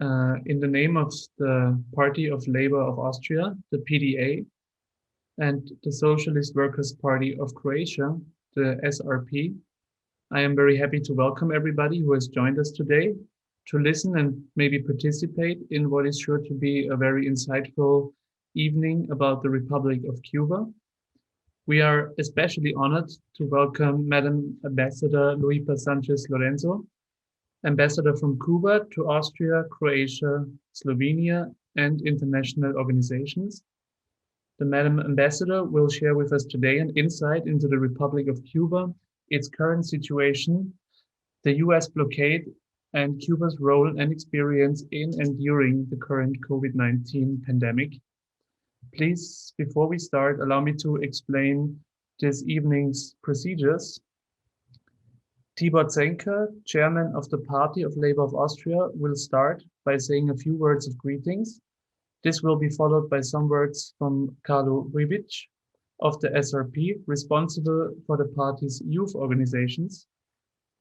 in the name of the Party of Labor of Austria, the PDA, and the Socialist Workers' Party of Croatia, the SRP, I am very happy to welcome everybody who has joined us today to listen and maybe participate in what is sure to be a very insightful evening about the Republic of Cuba. We are especially honored to welcome Madam Ambassador Loipa Sánchez Lorenzo, Ambassador from Cuba to Austria, Croatia, Slovenia, and international organizations. The Madam Ambassador will share with us today an insight into the Republic of Cuba, its current situation, the US-Blockade, and Cuba's role and experience in and during the current COVID-19 pandemic. Please, before we start, allow me to explain this evening's procedures. Tibor Zenker, chairman of the Party of Labor of Austria, will start by saying a few words of greetings. This will be followed by some words from Carlo Ribic of the SRP, responsible for the party's youth organizations.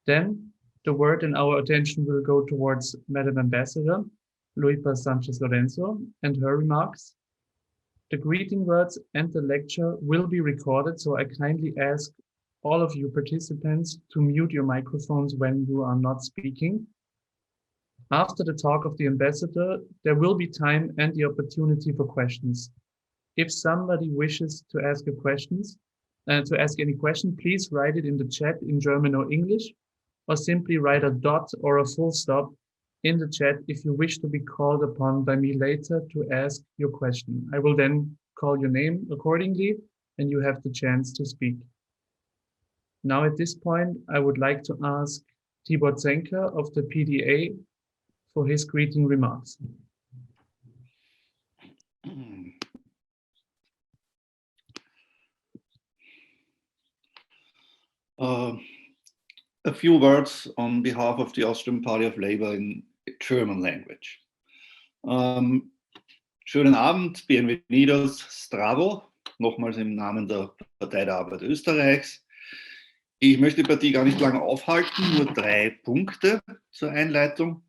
Then the word and our attention will go towards Madam Ambassador Loipa Sánchez Lorenzo and her remarks. The greeting words and the lecture will be recorded, so I kindly ask all of you participants to mute your microphones when you are not speaking. After the talk of the ambassador, there will be time and the opportunity for questions. If somebody wishes to ask any question, please write it in the chat in German or English, or simply write a dot or a full stop in the chat if you wish to be called upon by me later to ask your question. I will then call your name accordingly, and you have the chance to speak. Now at this point, I would like to ask Tibor Zenker of the PDA for his greeting remarks. A few words on behalf of the Austrian Party of Labor in German language. Schönen Abend, bienvenidos, Stravo, nochmals im Namen der Partei der Arbeit Österreichs. Ich möchte die Partie gar nicht lange aufhalten, nur 3 Punkte zur Einleitung.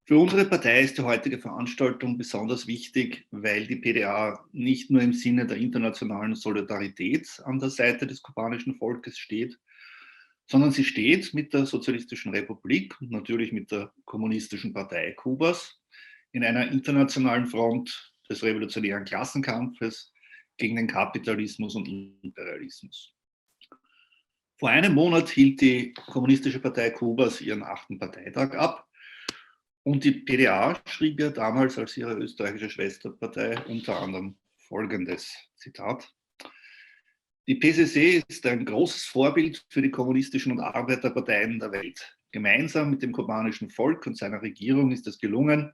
Für unsere Partei ist die heutige Veranstaltung besonders wichtig, weil die PDA nicht nur im Sinne der internationalen Solidarität an der Seite des kubanischen Volkes steht, sondern sie steht mit der Sozialistischen Republik und natürlich mit der Kommunistischen Partei Kubas in einer internationalen Front des revolutionären Klassenkampfes gegen den Kapitalismus und Imperialismus. Vor einem Monat hielt die Kommunistische Partei Kubas ihren 8. Parteitag ab und die PDA schrieb ja damals als ihre österreichische Schwesterpartei unter anderem folgendes Zitat: Die PCC ist ein großes Vorbild für die kommunistischen und Arbeiterparteien der Welt. Gemeinsam mit dem kubanischen Volk und seiner Regierung ist es gelungen,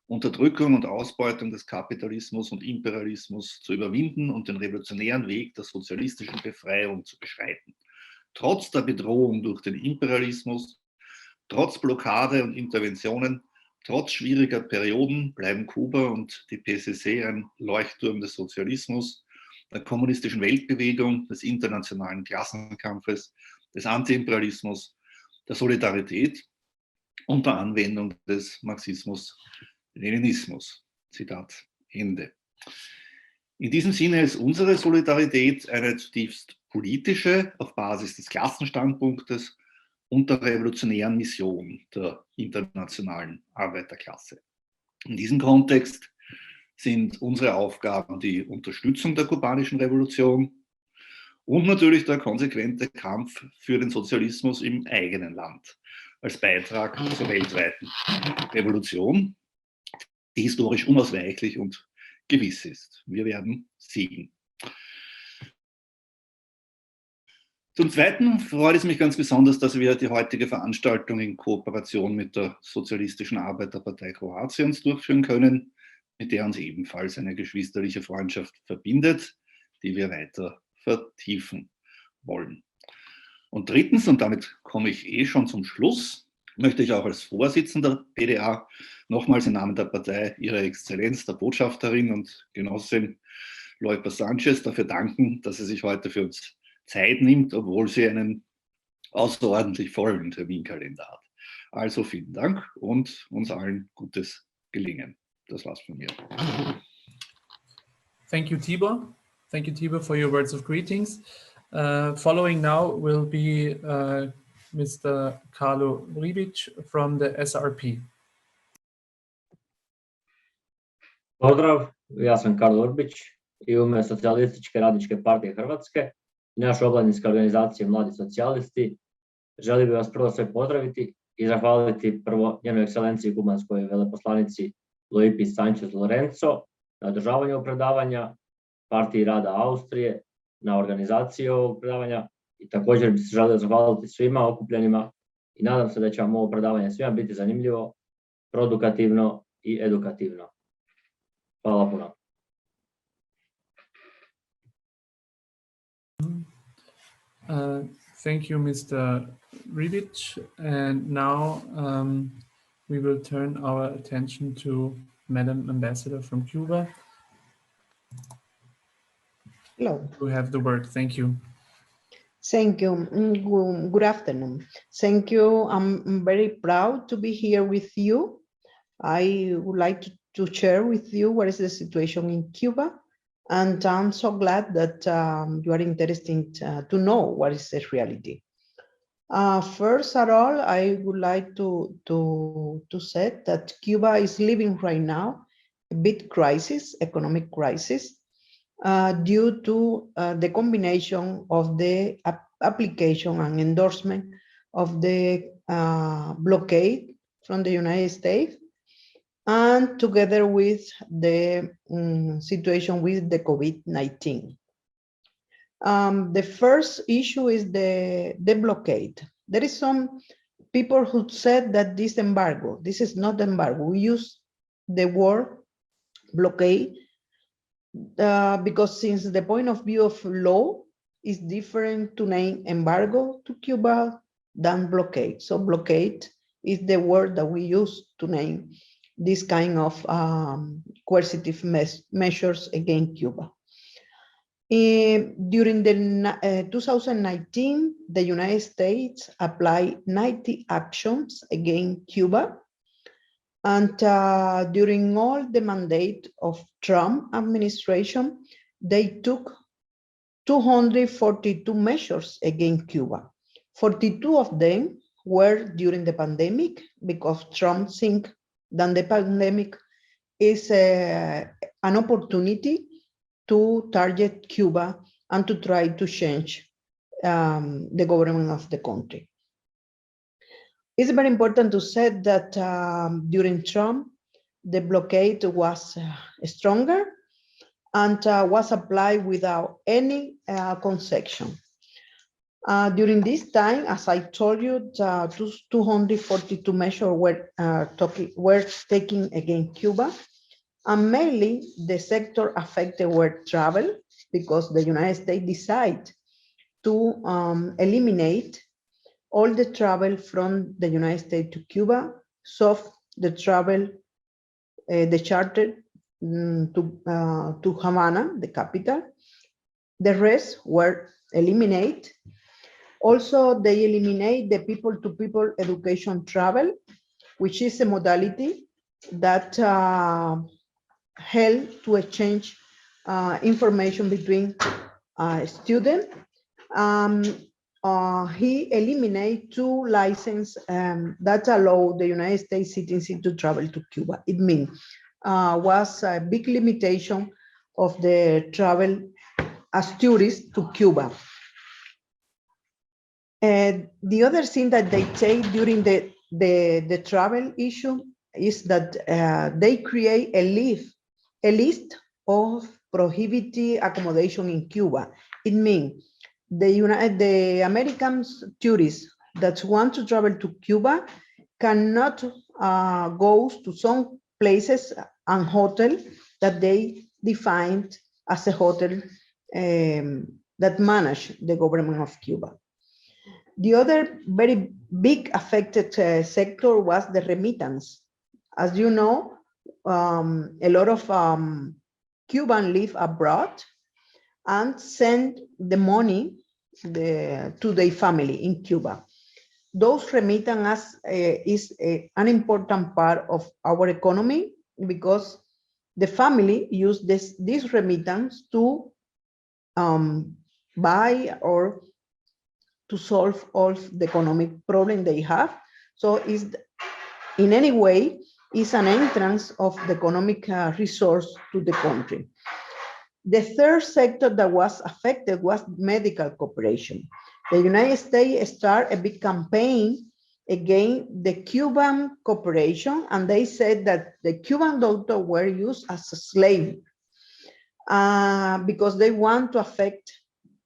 Unterdrückung und Ausbeutung des Kapitalismus und Imperialismus zu überwinden und den revolutionären Weg der sozialistischen Befreiung zu beschreiten. Trotz der Bedrohung durch den Imperialismus, trotz Blockade und Interventionen, trotz schwieriger Perioden bleiben Kuba und die PCC ein Leuchtturm des Sozialismus, der kommunistischen Weltbewegung, des internationalen Klassenkampfes, des Antiimperialismus, der Solidarität und der Anwendung des Marxismus-Leninismus. Zitat Ende. In diesem Sinne ist unsere Solidarität eine zutiefst politische, auf Basis des Klassenstandpunktes und der revolutionären Mission der internationalen Arbeiterklasse. In diesem Kontext sind unsere Aufgaben die Unterstützung der kubanischen Revolution und natürlich der konsequente Kampf für den Sozialismus im eigenen Land als Beitrag zur weltweiten Revolution, die historisch unausweichlich und gewiss ist. Wir werden siegen. Zum Zweiten freut es mich ganz besonders, dass wir die heutige Veranstaltung in Kooperation mit der Sozialistischen Arbeiterpartei Kroatiens durchführen können, mit der uns ebenfalls eine geschwisterliche Freundschaft verbindet, die wir weiter vertiefen wollen. Und drittens, und damit komme ich schon zum Schluss, möchte ich auch als Vorsitzender der PDA nochmals im Namen der Partei Ihrer Exzellenz, der Botschafterin und Genossin Loipa Sánchez dafür danken, dass sie sich heute für uns Zeit nimmt, obwohl sie einen außerordentlich vollen Terminkalender hat. Also vielen Dank und uns allen gutes Gelingen. Das war's von mir. Thank you, Tibor. Thank you, Tibor, for your words of greetings. Following now will be Mr. Carlo Ribic from the SRP. Pozdrav, ja sam Karlo Urbić i u ime Socijalističke radničke partije Hrvatske i naše obladinske organizacije Mladi socijalisti želio bih vas prvo sve pozdraviti i zahvaliti prvo njenoj ekscelenciji kubanskoj veleposlanici Loipi Sánchez Lorenzo na održavanju predavanja, Partiji rada Austrije na organizaciji ovog predavanja i također bih se želio zahvaliti svima okupljenima i nadam se da će vam ovo predavanje svima biti zanimljivo, produkativno i edukativno. Hvala puno. Thank you, Mr. Ribic. And now we will turn our attention to Madam Ambassador from Cuba. Hello. You have the word. Thank you. Thank you. Good afternoon. Thank you. I'm very proud to be here with you. I would like to share with you what is the situation in Cuba. And I'm so glad that you are interested to know what is the reality. First of all, I would like to say that Cuba is living right now a big crisis, economic crisis, due to the combination of the application and endorsement of the blockade from the United States, and together with the situation with the COVID-19. The first issue is the blockade. There is some people who said that this embargo, this is not embargo. We use the word blockade because since the point of view of law is different to name embargo to Cuba than blockade. So blockade is the word that we use to name this kind of coercive measures against Cuba. During the 2019, the United States applied 90 actions against Cuba. And during all the mandate of Trump administration, they took 242 measures against Cuba. 42 of them were during the pandemic because Trump thinks that the pandemic is an opportunity to target Cuba and to try to change the government of the country. It's very important to say that during Trump, the blockade was stronger and was applied without any concession. During this time, as I told you, 242 measures were taken against Cuba, and mainly the sector affected were travel, because the United States decided to eliminate all the travel from the United States to Cuba, so the travel, the charter to Havana, the capital. The rest were eliminated. Also, they eliminate the people-to-people education travel, which is a modality that help to exchange information between students. He eliminated 2 licenses that allow the United States citizens to travel to Cuba. It means was a big limitation of the travel as tourists to Cuba. The other thing that they take during the travel issue is that they create a list of prohibited accommodation in Cuba. It means the American tourists that want to travel to Cuba cannot go to some places and hotels that they defined as a hotel that manage the government of Cuba. The other very big affected sector was the remittance. As you know, a lot of Cubans live abroad and send the money to their family in Cuba. those remittance is an important part of our economy, because the family use this remittance to buy or to solve all the economic problem they have. So is in any way is an entrance of the economic resource to the country. The third sector that was affected was medical cooperation. The United States started a big campaign against the Cuban cooperation, and they said that the Cuban doctors were used as a slave because they want to affect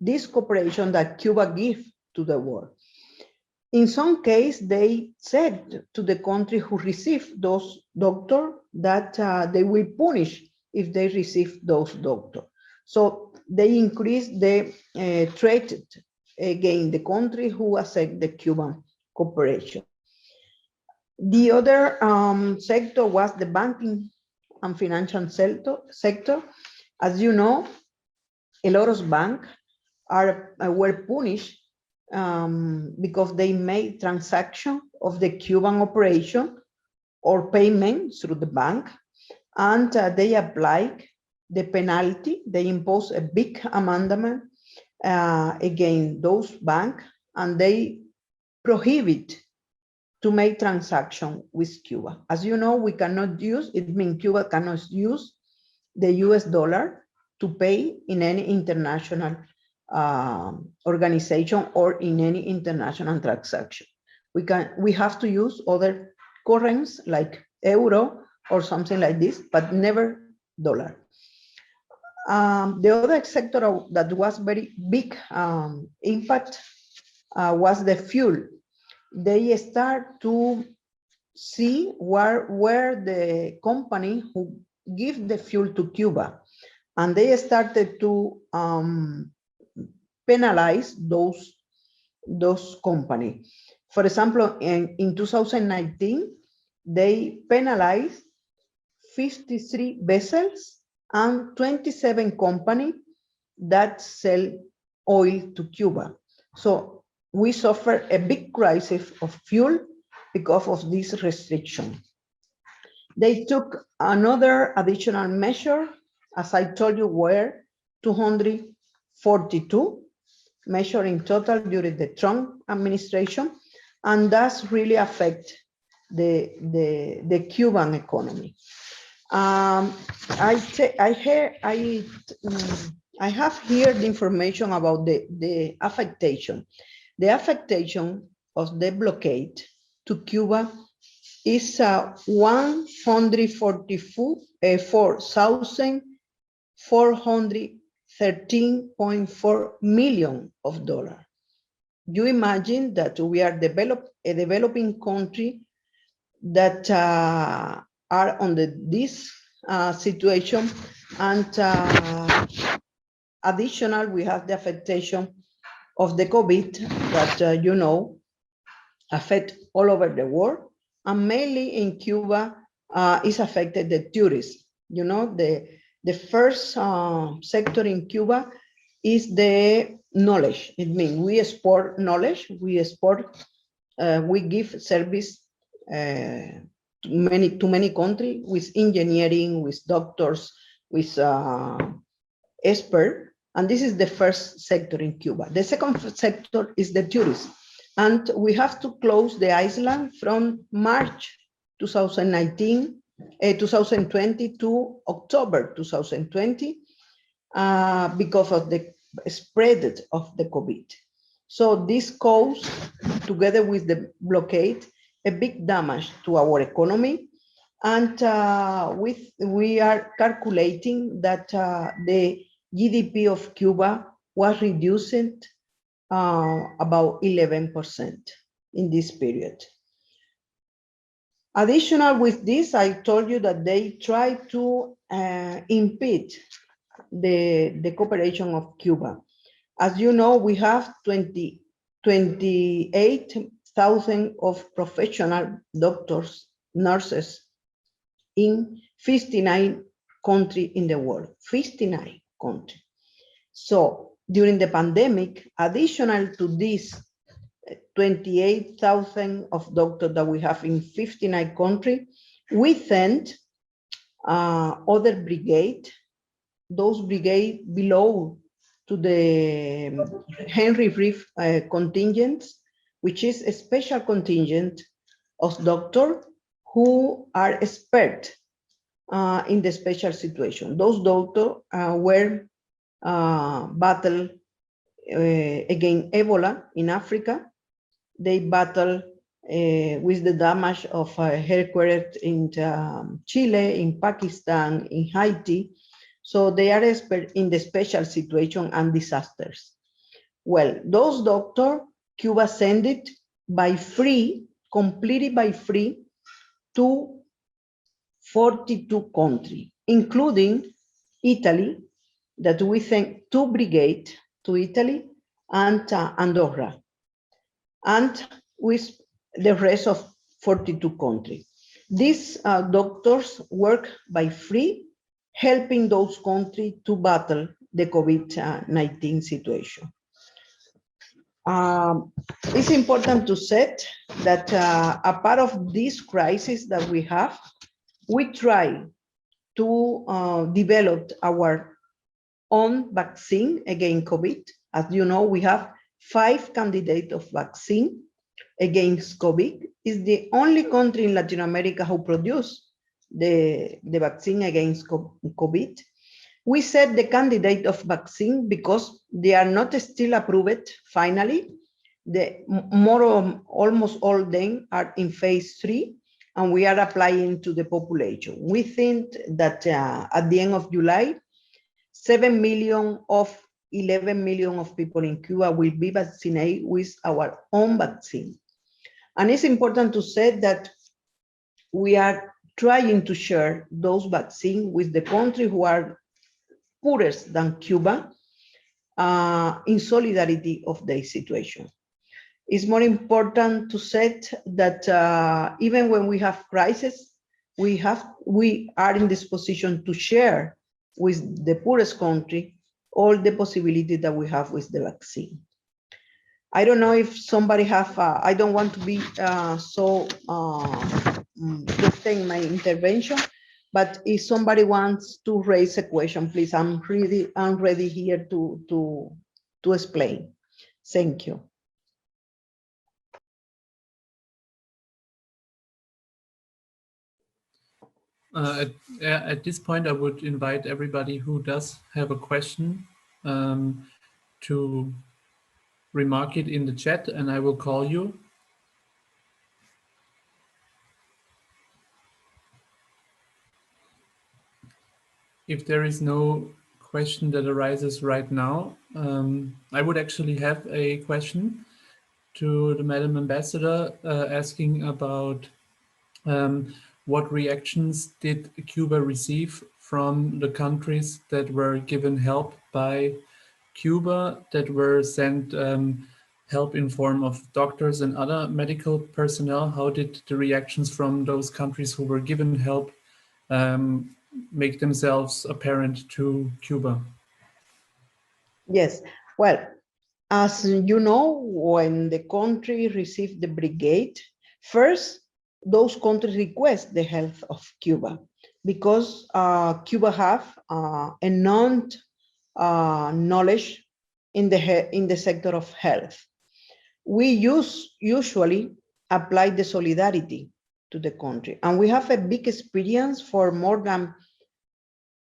this cooperation that Cuba gives to the world. In some cases, they said to the country who received those doctors that they will punish if they receive those doctors. So they increased the threat against the country who accept the Cuban cooperation. The other sector was the banking and financial sector. As you know, a lot of banks were punished because they made transaction of the Cuban operation or payment through the bank, and they applied the penalty. They imposed a big amendment against those banks, and they prohibit to make transaction with Cuba. As you know, we cannot use, it means Cuba cannot use the US dollar to pay in any international organization or in any international transaction. We have to use other currencies like euro or something like this, but never dollar. The other sector that was very big impact was the fuel. They start to see where the company who give the fuel to Cuba, and they started to penalize those companies. For example, in 2019, they penalized 53 vessels and 27 companies that sell oil to Cuba. So we suffer a big crisis of fuel because of this restriction. They took another additional measure, as I told you, were 242 measures in total during the Trump administration, and that's really affect the Cuban economy. I have here the information about the affectation. The affectation of the blockade to Cuba is 144,413.4 million of dollars. You imagine that we are a developing country that are under this situation, and additional, we have the affectation of the COVID that you know affect all over the world, and mainly in Cuba is affected the tourists. You know, the first sector in Cuba is the knowledge. It means we export knowledge, we export, we give service to many countries with engineering, with doctors, with experts, and this is the first sector in Cuba. The second sector is the tourism, and we have to close the island from March 2020 to October 2020 because of the spread of the COVID. So this caused, together with the blockade, a big damage to our economy, and we are calculating that the GDP of Cuba was reduced about 11% in this period. Additional with this, I told you that they try to impede the cooperation of Cuba. As you know, we have 28,000 of professional doctors, nurses in 59 countries in the world, 59 countries. So during the pandemic, additional to this 28,000 of doctors that we have in 59 countries. We sent other brigade, those brigades below to the Henry Reef contingents, which is a special contingent of doctors who are expert in the special situation. Those doctors were battle against Ebola in Africa. They battle with the damage of headquarters in Chile, in Pakistan, in Haiti. So they are experts in the special situation and disasters. Well, those doctors, Cuba sent it by free, completely by free, to 42 countries, including Italy, that we sent 2 brigades to Italy and Andorra, and with the rest of 42 countries. These doctors work by free, helping those countries to battle the COVID-19 situation. It's important to say that a part of this crisis that we have, we try to develop our own vaccine against COVID. As you know, we have 5 candidates of vaccine against COVID. It's the only country in Latin America who produce the vaccine against COVID. We said the candidate of vaccine because they are not still approved finally. Almost all of them are in phase 3, and we are applying to the population. We think that at the end of July, 7 million of 11 million of people in Cuba will be vaccinated with our own vaccine. And it's important to say that we are trying to share those vaccines with the countries who are poorest than Cuba in solidarity of their situation. It's more important to say that even when we have crisis, we are in this position to share with the poorest country all the possibilities that we have with the vaccine. I don't know if somebody have, I don't want to be so extend my intervention, but if somebody wants to raise a question, please, I'm ready here to explain. Thank you. At this point, I would invite everybody who does have a question to remark it in the chat, and I will call you. If there is no question that arises right now, I would actually have a question to the Madam Ambassador asking about what reactions did Cuba receive from the countries that were given help by Cuba, that were sent help in form of doctors and other medical personnel? How did the reactions from those countries who were given help make themselves apparent to Cuba? Yes, well, as you know, when the country received the brigade, first, those countries request the help of Cuba because Cuba have a knowledge in the sector of health. We usually apply the solidarity to the country, and we have a big experience for more than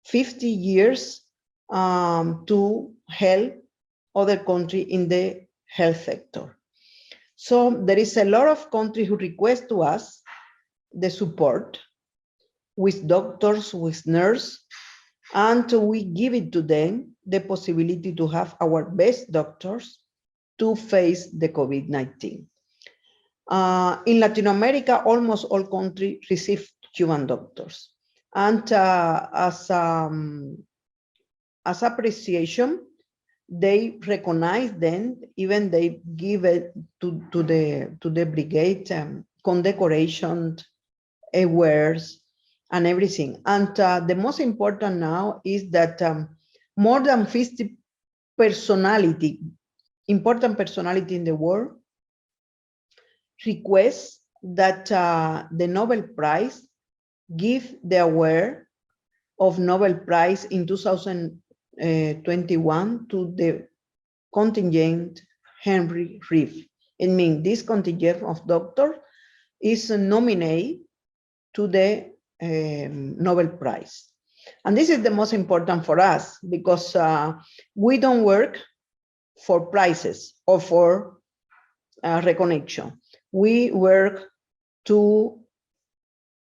50 years to help other countries in the health sector. So there is a lot of countries who request to us the support with doctors, with nurses, and we give it to them the possibility to have our best doctors to face the COVID-19. In Latin America, almost all countries receive Cuban doctors. And as appreciation, they recognize them, even they give it to the brigade condecoration, awards, and everything. And the most important now is that more than 50 important personality in the world requests that the Nobel Prize give the award of Nobel Prize in 2021 to the contingent Henry Reeve. It means this contingent of doctors is nominated to the Nobel Prize. And this is the most important for us because we don't work for prizes or for recognition. We work to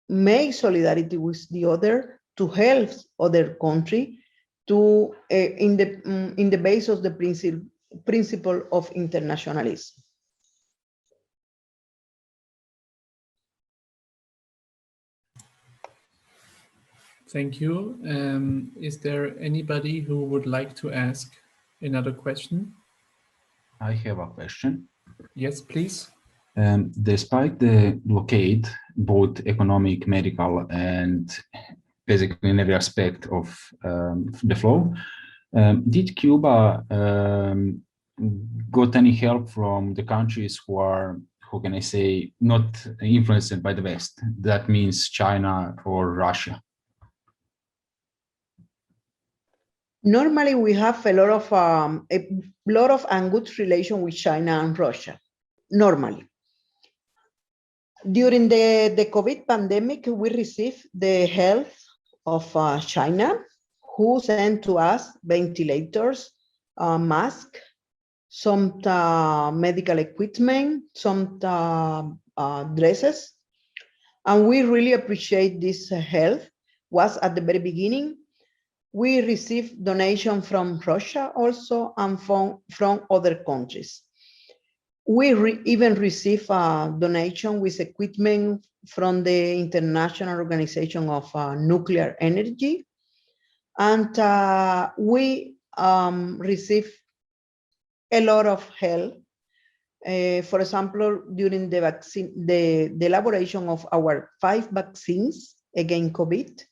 make solidarity with the other, to help other country, to in the base of the principle of internationalism. Thank you. Is there anybody who would like to ask another question? I have a question. Yes, please. Despite the blockade, both economic, medical, and basically in every aspect of the flow, did Cuba got any help from the countries who are, how can I say, not influenced by the West? That means China or Russia. Normally, we have a lot of and good relation with China and Russia. Normally, during the COVID pandemic, we received the help of China, who sent to us ventilators, masks, some medical equipment, some dresses, and we really appreciate this help. Was at the very beginning. We received donation from Russia also and from other countries. We even received a donation with equipment from the International Organization of Nuclear Energy. And we received a lot of help. For example, during the elaboration of our 5 vaccines against COVID,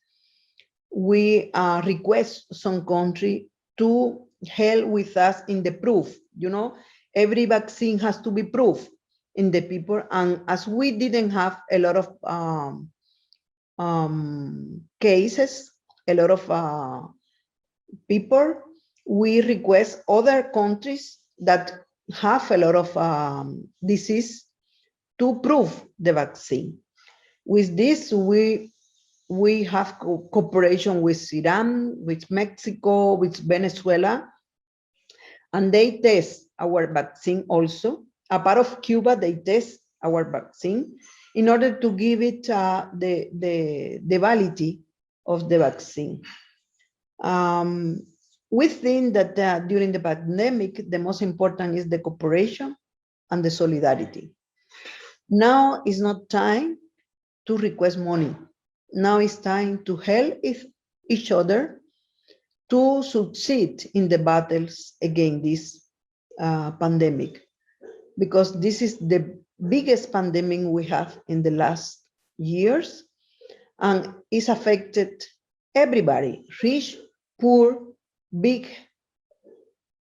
we request some country to help with us in the proof. You know, every vaccine has to be proof in the people. And as we didn't have a lot of cases, a lot of people, we request other countries that have a lot of disease to prove the vaccine. With this, we have cooperation with Iran, with Mexico, with Venezuela, and they test our vaccine also. A part of Cuba, they test our vaccine in order to give it the validity of the vaccine. We think that during the pandemic, the most important is the cooperation and the solidarity. Now is not time to request money. Now it's time to help each other to succeed in the battles against this pandemic, because this is the biggest pandemic we have in the last years, and it's affected everybody, rich, poor, big,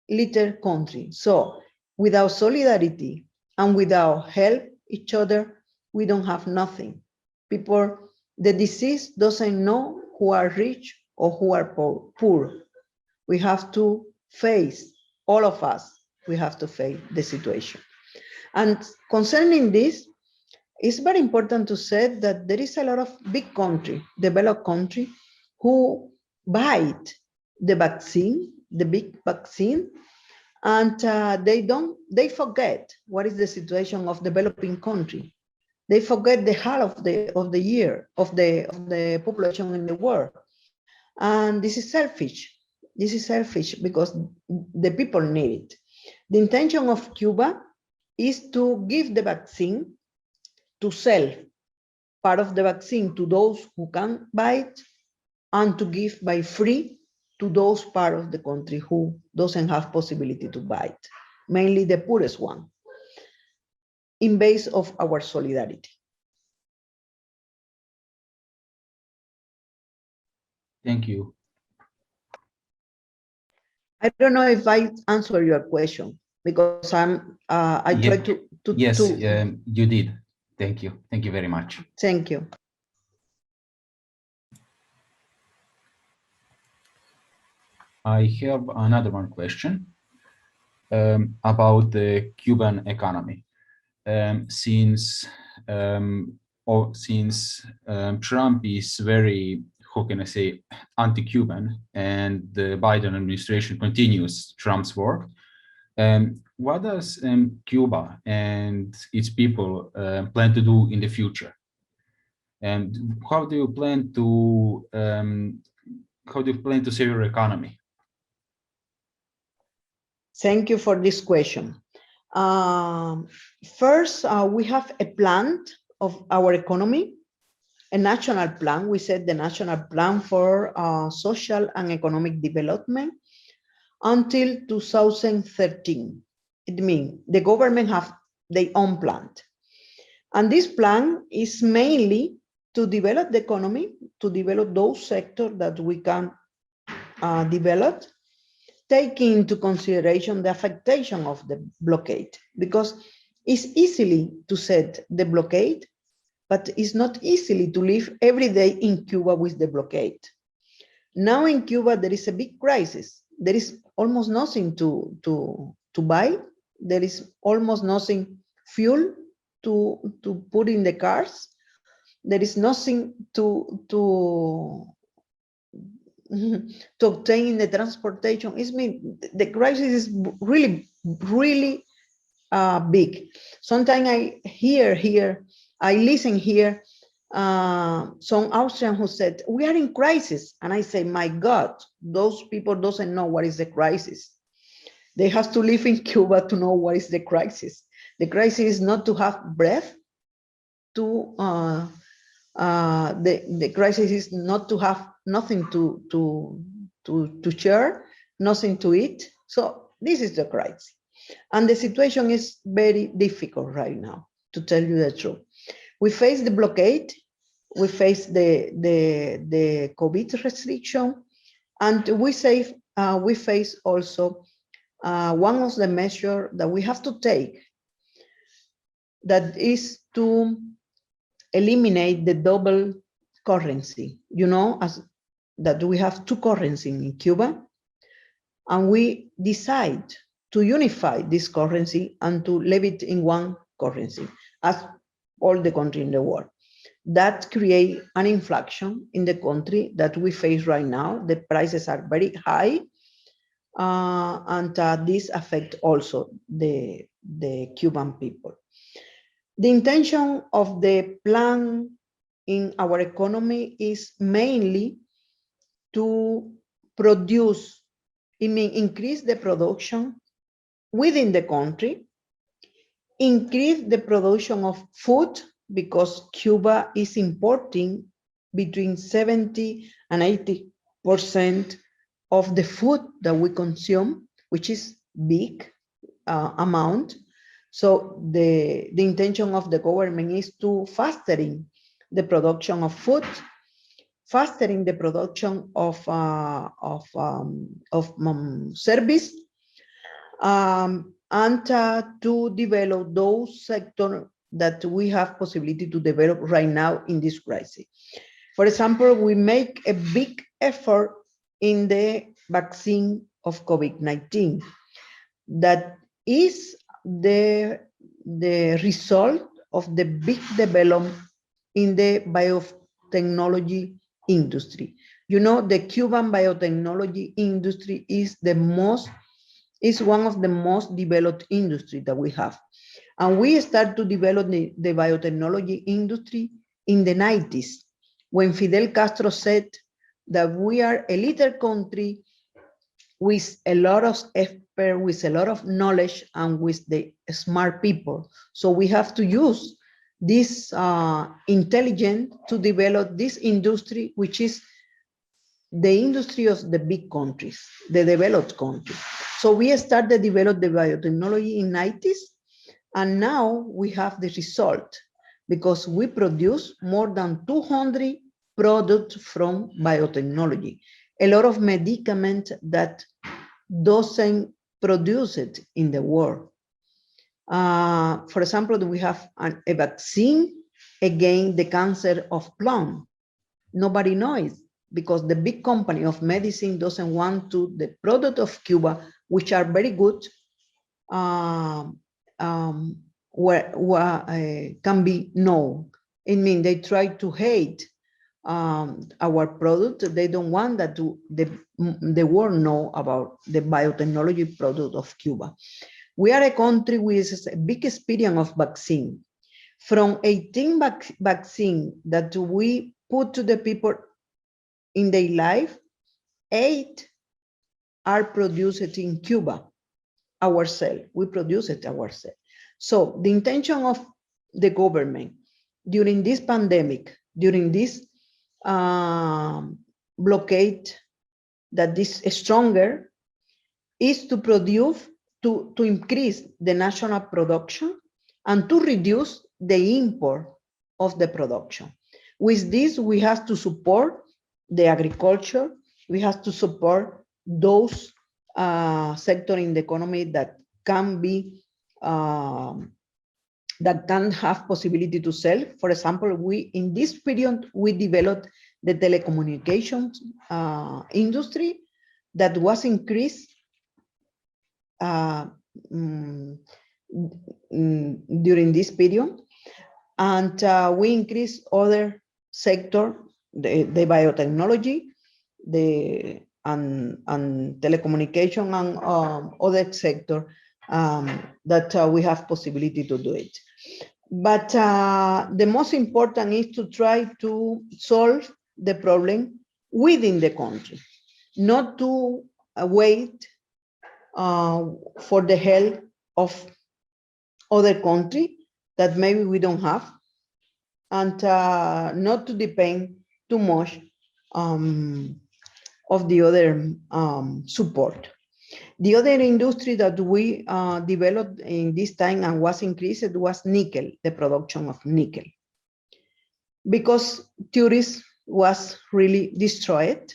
little country. So without solidarity and without help each other, we don't have nothing. People, the disease doesn't know who are rich or who are poor. We have to face, all of us, we have to face the situation. And concerning this, it's very important to say that there is a lot of big country, developed country, who buy the vaccine, the big vaccine, and they forget what is the situation of developing country. They forget the half of the year of the population in the world, and this is selfish. This is selfish because the people need it. The intention of Cuba is to give the vaccine, to sell part of the vaccine to those who can buy it, and to give by free to those part of the country who doesn't have possibility to buy it, mainly the poorest one, in base of our solidarity. Thank you. I don't know if I answer your question. because I try to yes, you did. Thank you very much. Thank you. I have another one question about the Cuban economy. Since Trump is very, how can I say, anti-Cuban, and the Biden administration continues Trump's work, what does Cuba and its people plan to do in the future? And how do you plan to save your economy? Thank you for this question. First, we have a plan of our economy, a national plan. We said the national plan for social and economic development until 2013. It means the government have their own plan. And this plan is mainly to develop the economy, to develop those sectors that we can develop, taking into consideration the affectation of the blockade, because it's easily to set the blockade, but it's not easily to live every day in Cuba with the blockade. Now in Cuba, there is a big crisis. There is almost nothing to buy. There is almost nothing fuel to put in the cars. There is nothing to obtain in the transportation. The crisis is really, really big. Sometimes I listen here, some Austrian who said, we are in crisis. And I say, my God, those people doesn't know what is the crisis. They have to live in Cuba to know what is the crisis. The crisis is not to have breath, the crisis is not to have nothing to share, nothing to eat. So this is the crisis. And the situation is very difficult right now, to tell you the truth. We face the blockade, we face the COVID restriction, and we face also one of the measures that we have to take, that is to eliminate the double currency. You know, as that we have two currencies in Cuba, and we decide to unify this currency and to leave it in one currency, as all the country in the world. That creates an inflation in the country that we face right now. The prices are very high, and this affects also the Cuban people. The intention of the plan in our economy is mainly to produce, increase the production within the country, increase the production of food, because Cuba is importing between 70 and 80% of the food that we consume, which is big amount. So the intention of the government is to fastering the production of food, fastering the production of service, and to develop those sectors that we have possibility to develop right now in this crisis. For example, we make a big effort in the vaccine of COVID-19. That is the result of the big development in the biotechnology industry. You know, the Cuban biotechnology industry is one of the most developed industry that we have. And we start to develop the biotechnology industry in the 90s, when Fidel Castro said that we are a little country with a lot of experts, with a lot of knowledge, and with the smart people. So we have to use this intelligence to develop this industry, which is the industry of the big countries, the developed countries. So we started to develop the biotechnology in the 90s, and now we have the result, because we produce more than 200 products from biotechnology. A lot of medicaments that doesn't produced in the world. For example, we have a vaccine against the cancer of lung. Nobody knows because the big company of medicine doesn't want to, the product of Cuba, which are very good, can be known. It means they try to hate our product. They don't want that the world know about the biotechnology product of Cuba. We are a country with a big experience of vaccine. From 18 vaccine that we put to the people in their life, 8 are produced in Cuba ourselves. We produce it ourselves. So the intention of the government during this pandemic, during this blockade that is stronger, is to produce, to increase the national production and to reduce the import of the production. With this, we have to support the agriculture. We have to support those sectors in the economy that can be that can have possibility to sell. For example, we in this period we developed the telecommunications industry that was increased during this period, and we increased other sector, the biotechnology, and telecommunication and other sector that we have possibility to do it. But the most important is to try to solve the problem within the country, not to wait for the help of other country that maybe we don't have, and not to depend too much of the other support. The other industry that we developed in this time and was increased was nickel, the production of nickel. Because tourism was really destroyed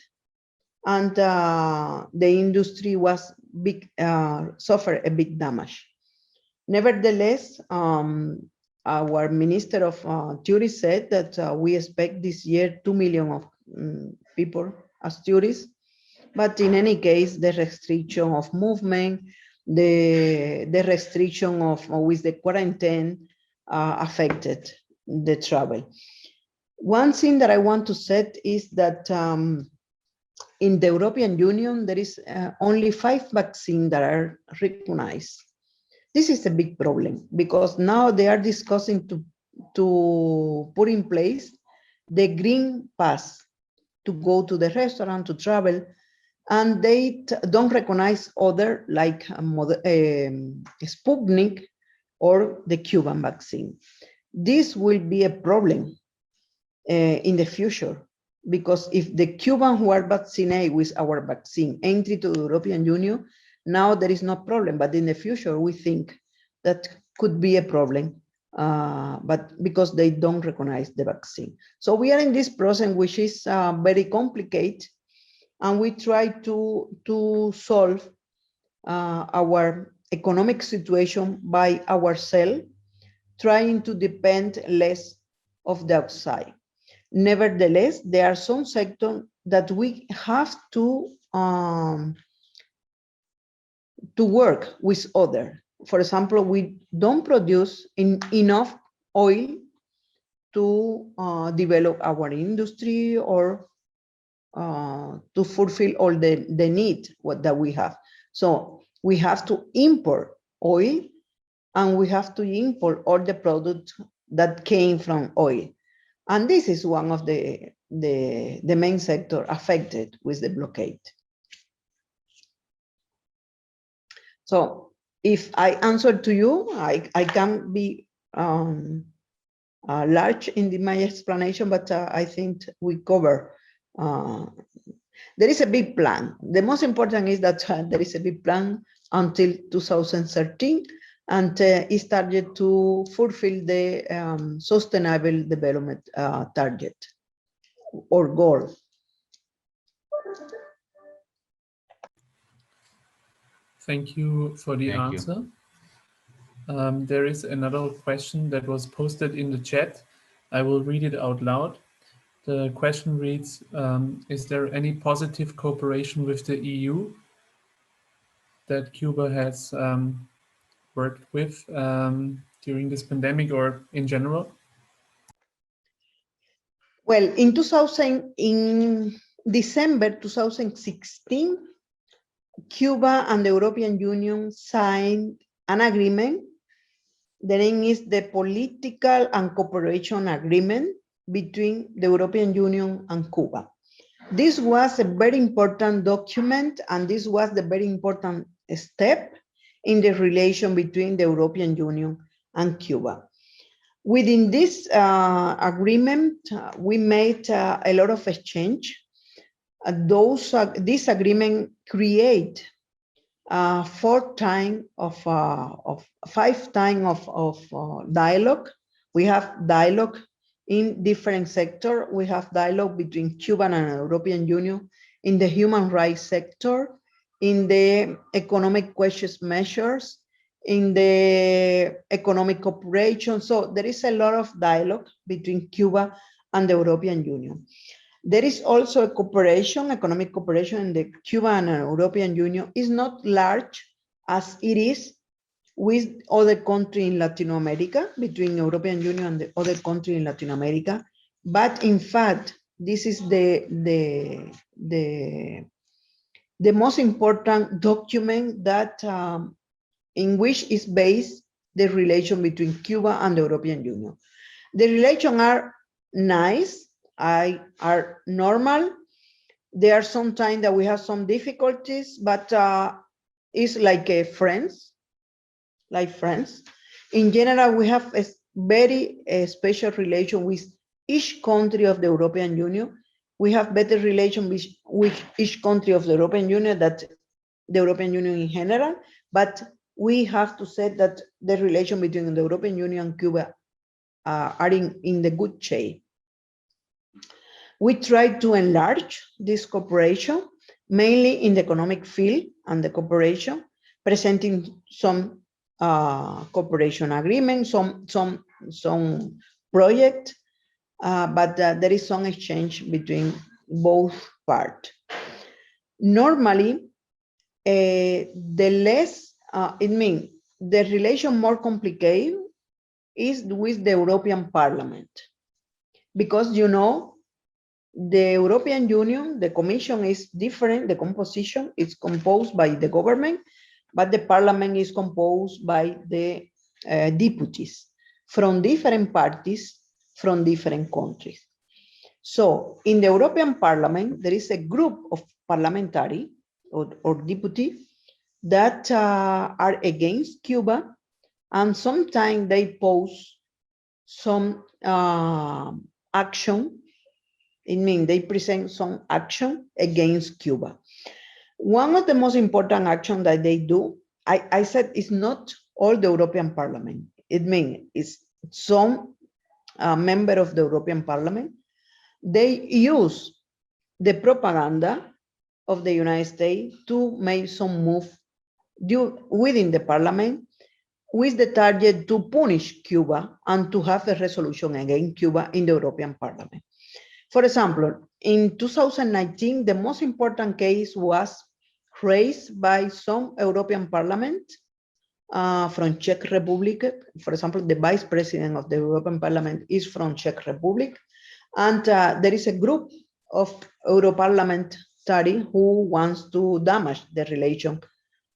and the industry was suffered a big damage. Nevertheless, our Minister of Tourism said that we expect this year 2 million of people as tourists. But in any case, the restriction of movement, the restriction of with the quarantine affected the travel. One thing that I want to say is that in the European Union, there is only 5 vaccines that are recognized. This is a big problem because now they are discussing to put in place the green pass to go to the restaurant, to travel, and they don't recognize other like Sputnik or the Cuban vaccine. This will be a problem in the future, because if the Cubans who are vaccinated with our vaccine enter to the European Union, now there is no problem, but in the future we think that could be a problem, but because they don't recognize the vaccine. So we are in this process, which is very complicated, and we try to solve our economic situation by ourselves, trying to depend less of the outside. Nevertheless, there are some sectors that we have to work with others. For example, we don't produce enough oil to develop our industry or to fulfill all the need that we have. So we have to import oil, and we have to import all the products that came from oil. And this is one of the main sector affected with the blockade. So if I answer to you, I can be large in my explanation, but I think we cover. There is a big plan. The most important is that there is a big plan until 2013, and is targeted to fulfill the sustainable development target or goal. Thank you for the Thank you. answer. There is another question that was posted in the chat. I will read it out loud. The question reads, is there any positive cooperation with the EU that Cuba has worked with during this pandemic or in general? Well, in December 2016, Cuba and the European Union signed an agreement. The name is the Political and Cooperation Agreement between the European Union and Cuba. This was a very important document, and this was the very important step in the relation between the European Union and Cuba. Within this agreement, we made a lot of exchange. This agreement create 5 times of dialogue. We have dialogue in different sectors. We have dialogue between Cuba and the European Union in the human rights sector, in the economic questions measures, in the economic cooperation. So there is a lot of dialogue between Cuba and the European Union. There is also a cooperation, economic cooperation in the Cuba and European Union is not large as it is with other countries in Latin America, between European Union and the other countries in Latin America. But in fact, this is the most important document that in which is based the relation between Cuba and the European Union. The relations are nice, are normal. There are some times that we have some difficulties, but it's like friends, In general, we have a very special relation with each country of the European Union. We have better relation with each country of the European Union than the European Union in general, but we have to say that the relation between the European Union and Cuba are in the good shape. We try to enlarge this cooperation, mainly in the economic field and the cooperation, presenting some cooperation agreements, some project, but there is some exchange between both parts. Normally, the less, the relation more complicated is with the European Parliament, because the European Union, the Commission is different, the composition is composed by the government, but the Parliament is composed by the deputies from different parties, from different countries. So in the European Parliament, there is a group of parliamentary or deputy that are against Cuba, and sometimes they pose some action. They present some action against Cuba. One of the most important actions that they do, I said, it's not all the European Parliament. It's some member of the European Parliament. They use the propaganda of the United States to make some move within the Parliament with the target to punish Cuba and to have a resolution against Cuba in the European Parliament. For example, in 2019, the most important case was raised by some European Parliament from Czech Republic. For example, the Vice President of the European Parliament is from Czech Republic. And there is a group of Europarlamentary who wants to damage the relation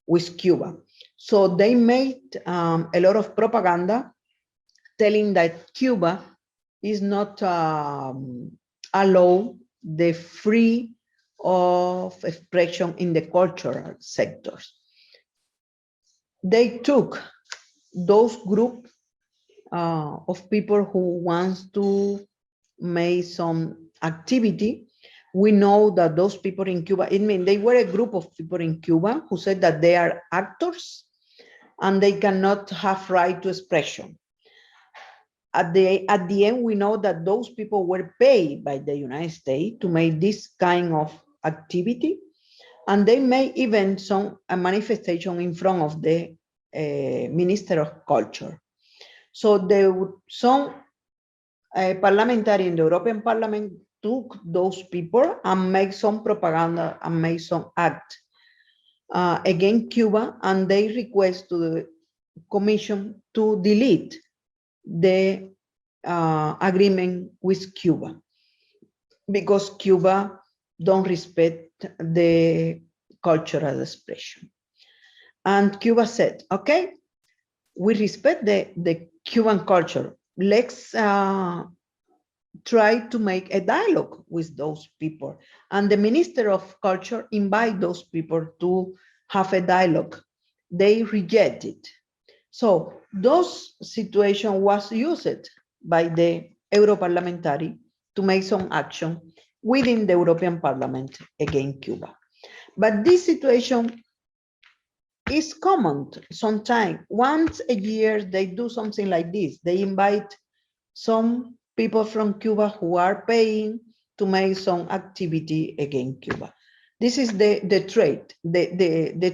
with Cuba. So they made a lot of propaganda telling that Cuba is not allow the free of expression in the cultural sectors. They took those group of people who wants to make some activity. We know that those people in Cuba, they were a group of people in Cuba who said that they are actors and they cannot have right to expression. At the end, we know that those people were paid by the United States to make this kind of activity. And they made even a manifestation in front of the Minister of Culture. So some parliamentarians in the European Parliament took those people and made some propaganda and made some act against Cuba, and they request to the Commission to delete the agreement with Cuba, because Cuba don't respect the cultural expression. And Cuba said, okay, we respect the Cuban culture. Let's try to make a dialogue with those people. And the Minister of Culture invite those people to have a dialogue. They rejected. So those situation was used by the Europarliamentary to make some action within the European Parliament against Cuba. But this situation is common sometimes. Once a year, they do something like this. They invite some people from Cuba who are paying to make some activity against Cuba. This is the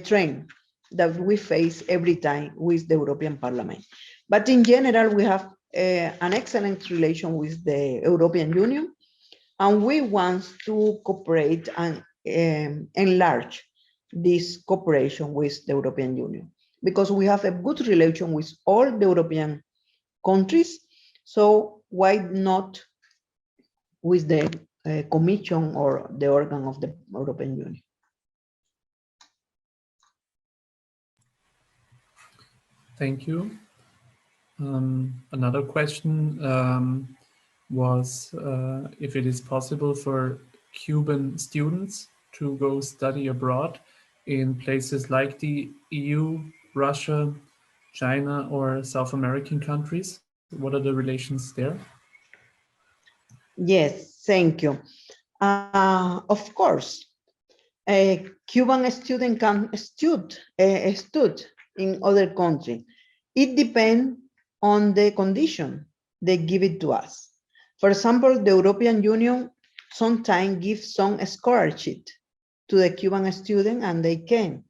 trend that we face every time with the European Parliament. But in general, we have an excellent relation with the European Union, and we want to cooperate and enlarge this cooperation with the European Union, because we have a good relation with all the European countries. So why not with the Commission or the organ of the European Union? Thank you. Another question was if it is possible for Cuban students to go study abroad in places like the EU, Russia, China, or South American countries. What are the relations there? Yes, thank you. Of course, a Cuban student can stud in other countries. It depends on the condition they give it to us. For example, the European Union sometimes gives some scholarship to the Cuban student, and they came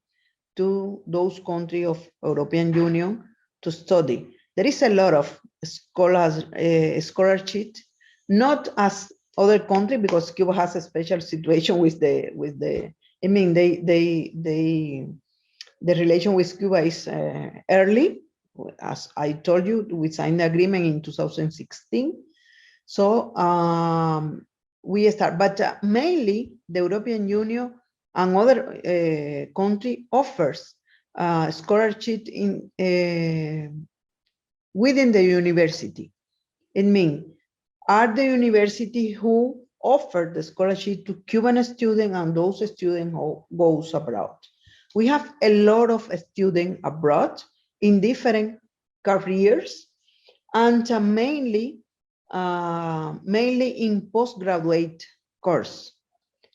to those countries of European Union to study. There is a lot of scholarship, not as other countries, because Cuba has a special situation with the I mean, the relation with Cuba is early. As I told you, we signed the agreement in 2016. So we start, but mainly the European Union and other country offers scholarship within the university. It means are the university who offer the scholarship to Cuban students and those students who goes abroad. We have a lot of students abroad in different careers, and mainly in postgraduate course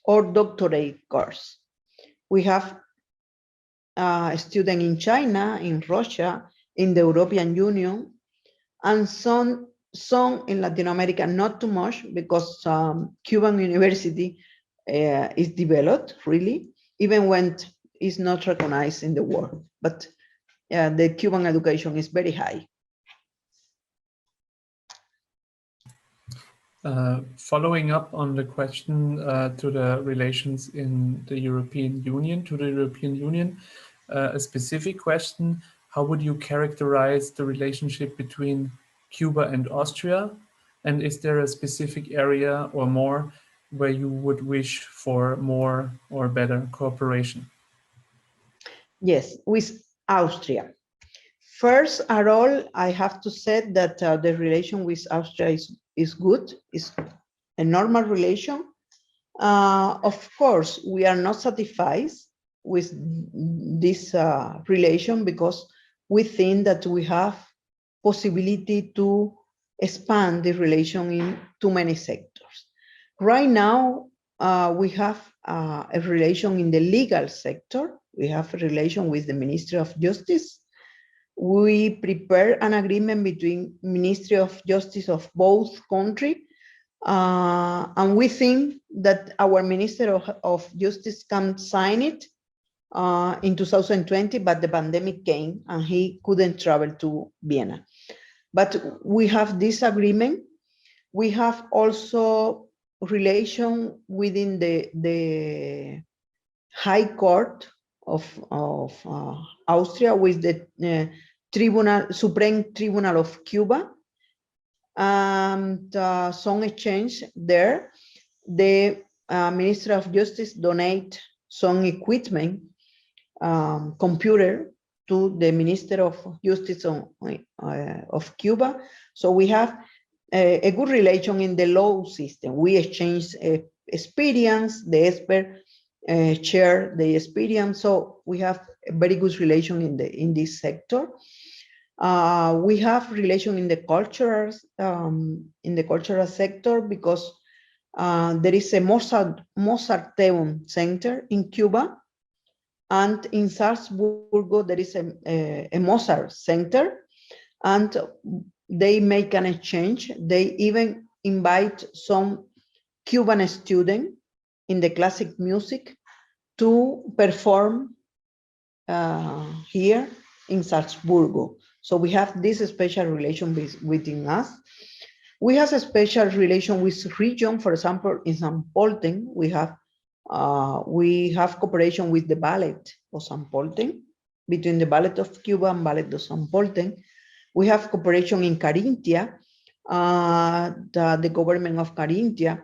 or doctorate course. We have a student in China, in Russia, in the European Union, and some in Latin America, not too much, because Cuban university is developed, really, even when it's not recognized in the world. But the Cuban education is very high. Following up on the question to the relations in the European Union, a specific question: how would you characterize the relationship between Cuba and Austria? And is there a specific area or more where you would wish for more or better cooperation? Yes, with Austria. First of all, I have to say that the relation with Austria is good, is a normal relation. Of course, we are not satisfied with this relation, because we think that we have possibility to expand the relation in too many sectors. Right now, we have a relation in the legal sector. We have a relation with the Ministry of Justice. We prepare an agreement between Ministry of Justice of both countries And we think that our Minister of Justice can sign it in 2020, but the pandemic came and he couldn't travel to Vienna. But we have this agreement. We have also relation within the High Court of Austria with the Supreme Tribunal of Cuba, and some exchange there. The Minister of Justice donate some equipment, computer, to the Minister of Justice of Cuba. So we have a good relation in the law system. We exchange experience, the expert share the experience. So we have a very good relation in this sector. We have relation in the cultural sector because there is a Mozarteum Center in Cuba, and in Salzburgo there is a Mozart Center, and they make an exchange. They even invite some Cuban students in the classic music to perform here in Salzburgo. So we have this special relation within us. We have a special relation with region. For example, in San Polten, we have cooperation with the Ballet of San Polten, between the Ballet of Cuba and Ballet of San Polten. We have cooperation in Carinthia. The government of Carinthia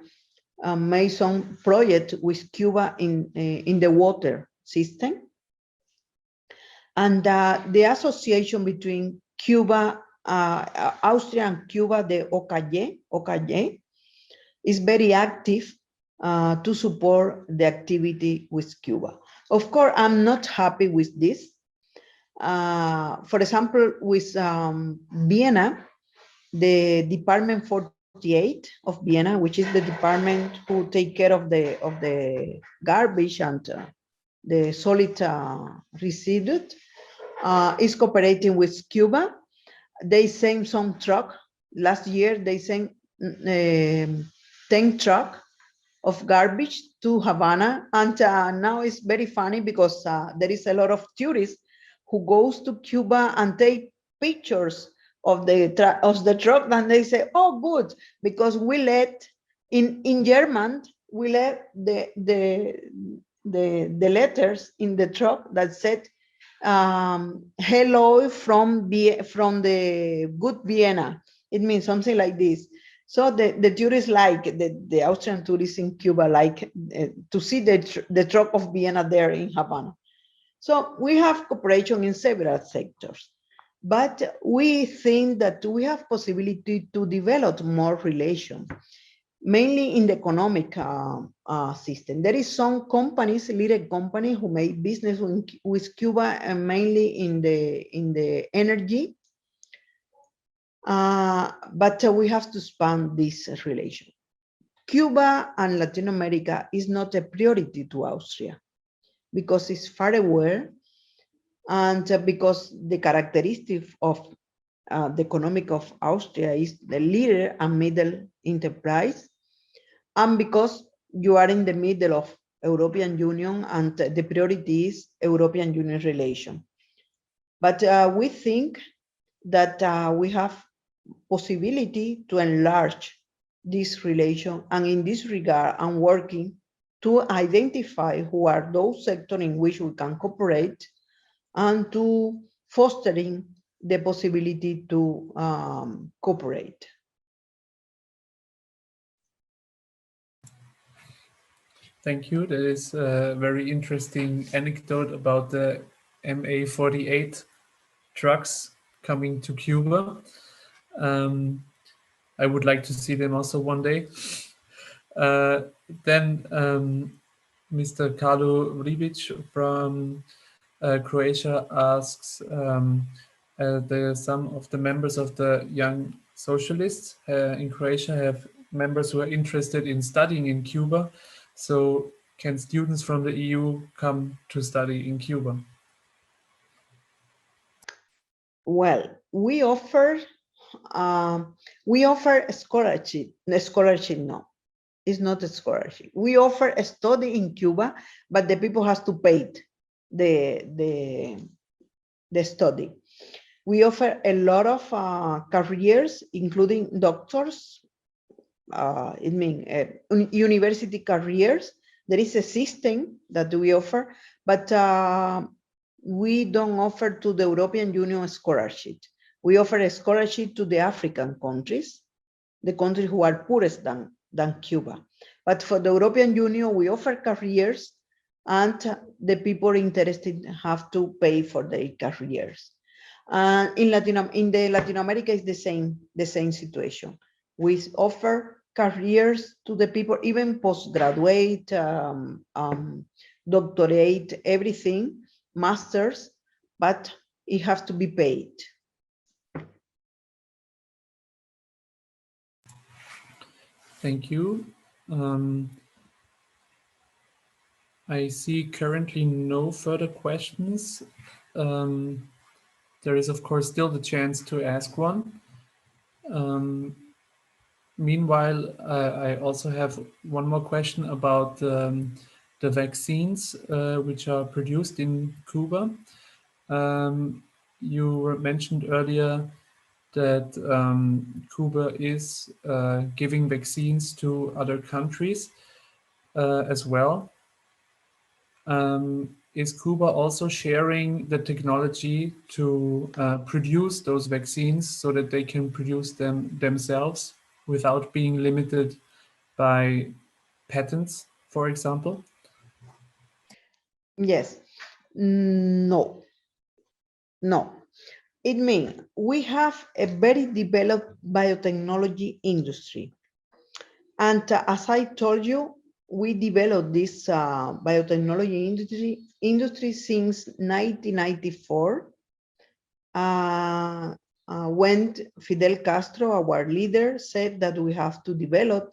made some project with Cuba in the water system. And the association between Cuba, Austria and Cuba, the OKY, is very active to support the activity with Cuba. Of course, I'm not happy with this. For example, with Vienna, the Department 48 of Vienna, which is the department who take care of the garbage and the solid residue, is cooperating with Cuba. They sent some truck. Last year, they sent 10 truck of garbage to Havana. And now it's very funny because there is a lot of tourists who goes to Cuba and take pictures of the truck, and they say, oh, good, because we let, in German, we let the letters in the truck that said, hello from the good Vienna. It means something like this. So the tourists like, the Austrian tourists in Cuba like to see the truck of Vienna there in Havana. So we have cooperation in several sectors, but we think that we have possibility to develop more relations, mainly in the economic system. There is some companies, little companies, who make business with Cuba, and mainly in the energy. But we have to expand this relation. Cuba and Latin America is not a priority to Austria because it's far away, and because the characteristic of the economic of Austria is the little and middle enterprise, and because you are in the middle of European Union and the priority is European Union relation. But we think that we have possibility to enlarge this relation, and in this regard, I'm working to identify who are those sectors in which we can cooperate and to fostering the possibility to cooperate. Thank you. That is a very interesting anecdote about the MA-48 trucks coming to Cuba. I would like to see them also one day. Then Mr. Carlo Ribic from Croatia asks, some of the members of the Young Socialists in Croatia have members who are interested in studying in Cuba. So can students from the EU come to study in Cuba? Well, we offer we offer a scholarship. The scholarship, no, it's not a scholarship. We offer a study in Cuba, but the people has to pay the study. We offer a lot of careers, including doctors, university careers. There is a system that we offer, but we don't offer to the European Union a scholarship. We offer a scholarship to the African countries, the countries who are poorest than Cuba. But for the European Union, we offer careers, and the people interested have to pay for their careers. In Latin America, it's the same situation. We offer careers to the people, even postgraduate, doctorate, everything, masters, but it has to be paid. Thank you. I see currently no further questions. There is, of course, still the chance to ask one. Meanwhile, I also have one more question about the vaccines which are produced in Cuba. You mentioned earlier that Cuba is giving vaccines to other countries as well. Is Cuba also sharing the technology to produce those vaccines so that they can produce them themselves without being limited by patents, for example? Yes. No. It means we have a very developed biotechnology industry. And as I told you, we developed this biotechnology industry since 1994, when Fidel Castro, our leader, said that we have to develop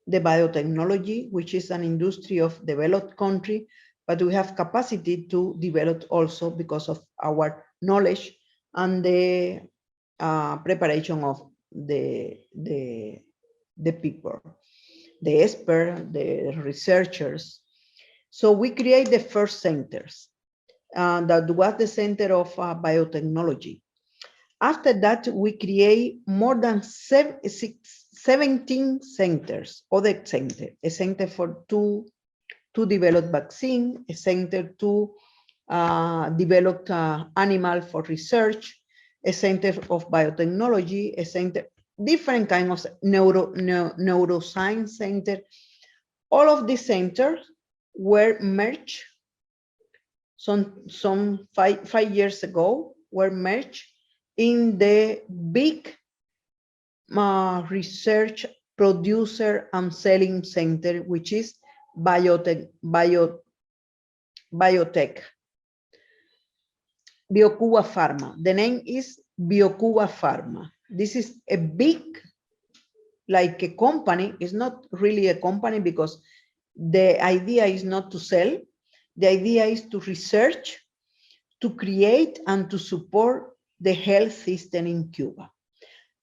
the biotechnology, which is an industry of developed country, but we have capacity to develop also because of our knowledge and the preparation of the people, the experts, the researchers. So we create the first centers. That was the center of biotechnology. After that, we create more than 17 centers, other centers, a center to develop vaccine, a center to develop animal for research, a center of biotechnology, a center, different kinds of neuroscience center. All of these centers were merged some five years ago, were merged in the big research producer and selling center, which is biotech. BioCuba Pharma. The name is BioCuba Pharma. This is a big, like a company. It's not really a company because the idea is not to sell. The idea is to research, to create, and to support the health system in Cuba.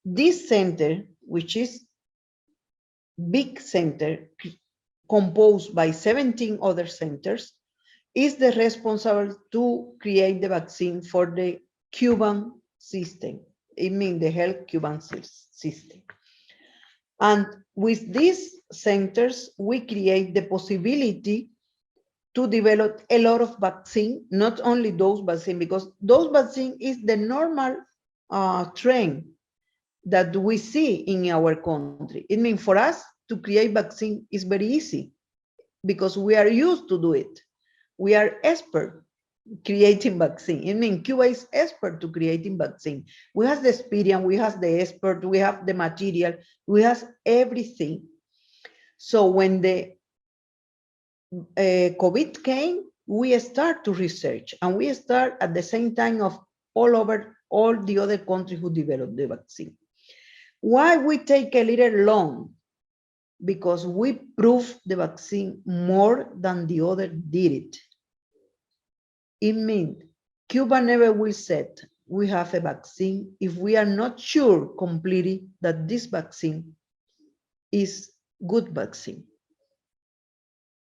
This center, which is big center composed by 17 other centers, is the responsible to create the vaccine for the Cuban system. It means the health Cuban system. And with these centers, we create the possibility to develop a lot of vaccine, not only those vaccine, because those vaccine is the normal trend that we see in our country. It means for us to create vaccine is very easy because we are used to do it. We are expert creating vaccine. It means Cuba is expert to creating vaccine. We have the experience, we have the expert, we have the material, we have everything. So when the COVID came, we start to research, and we start at the same time of all over all the other countries who developed the vaccine. Why we take a little long? Because we prove the vaccine more than the other did it. It means Cuba never will say, we have a vaccine if we are not sure completely that this vaccine is good vaccine.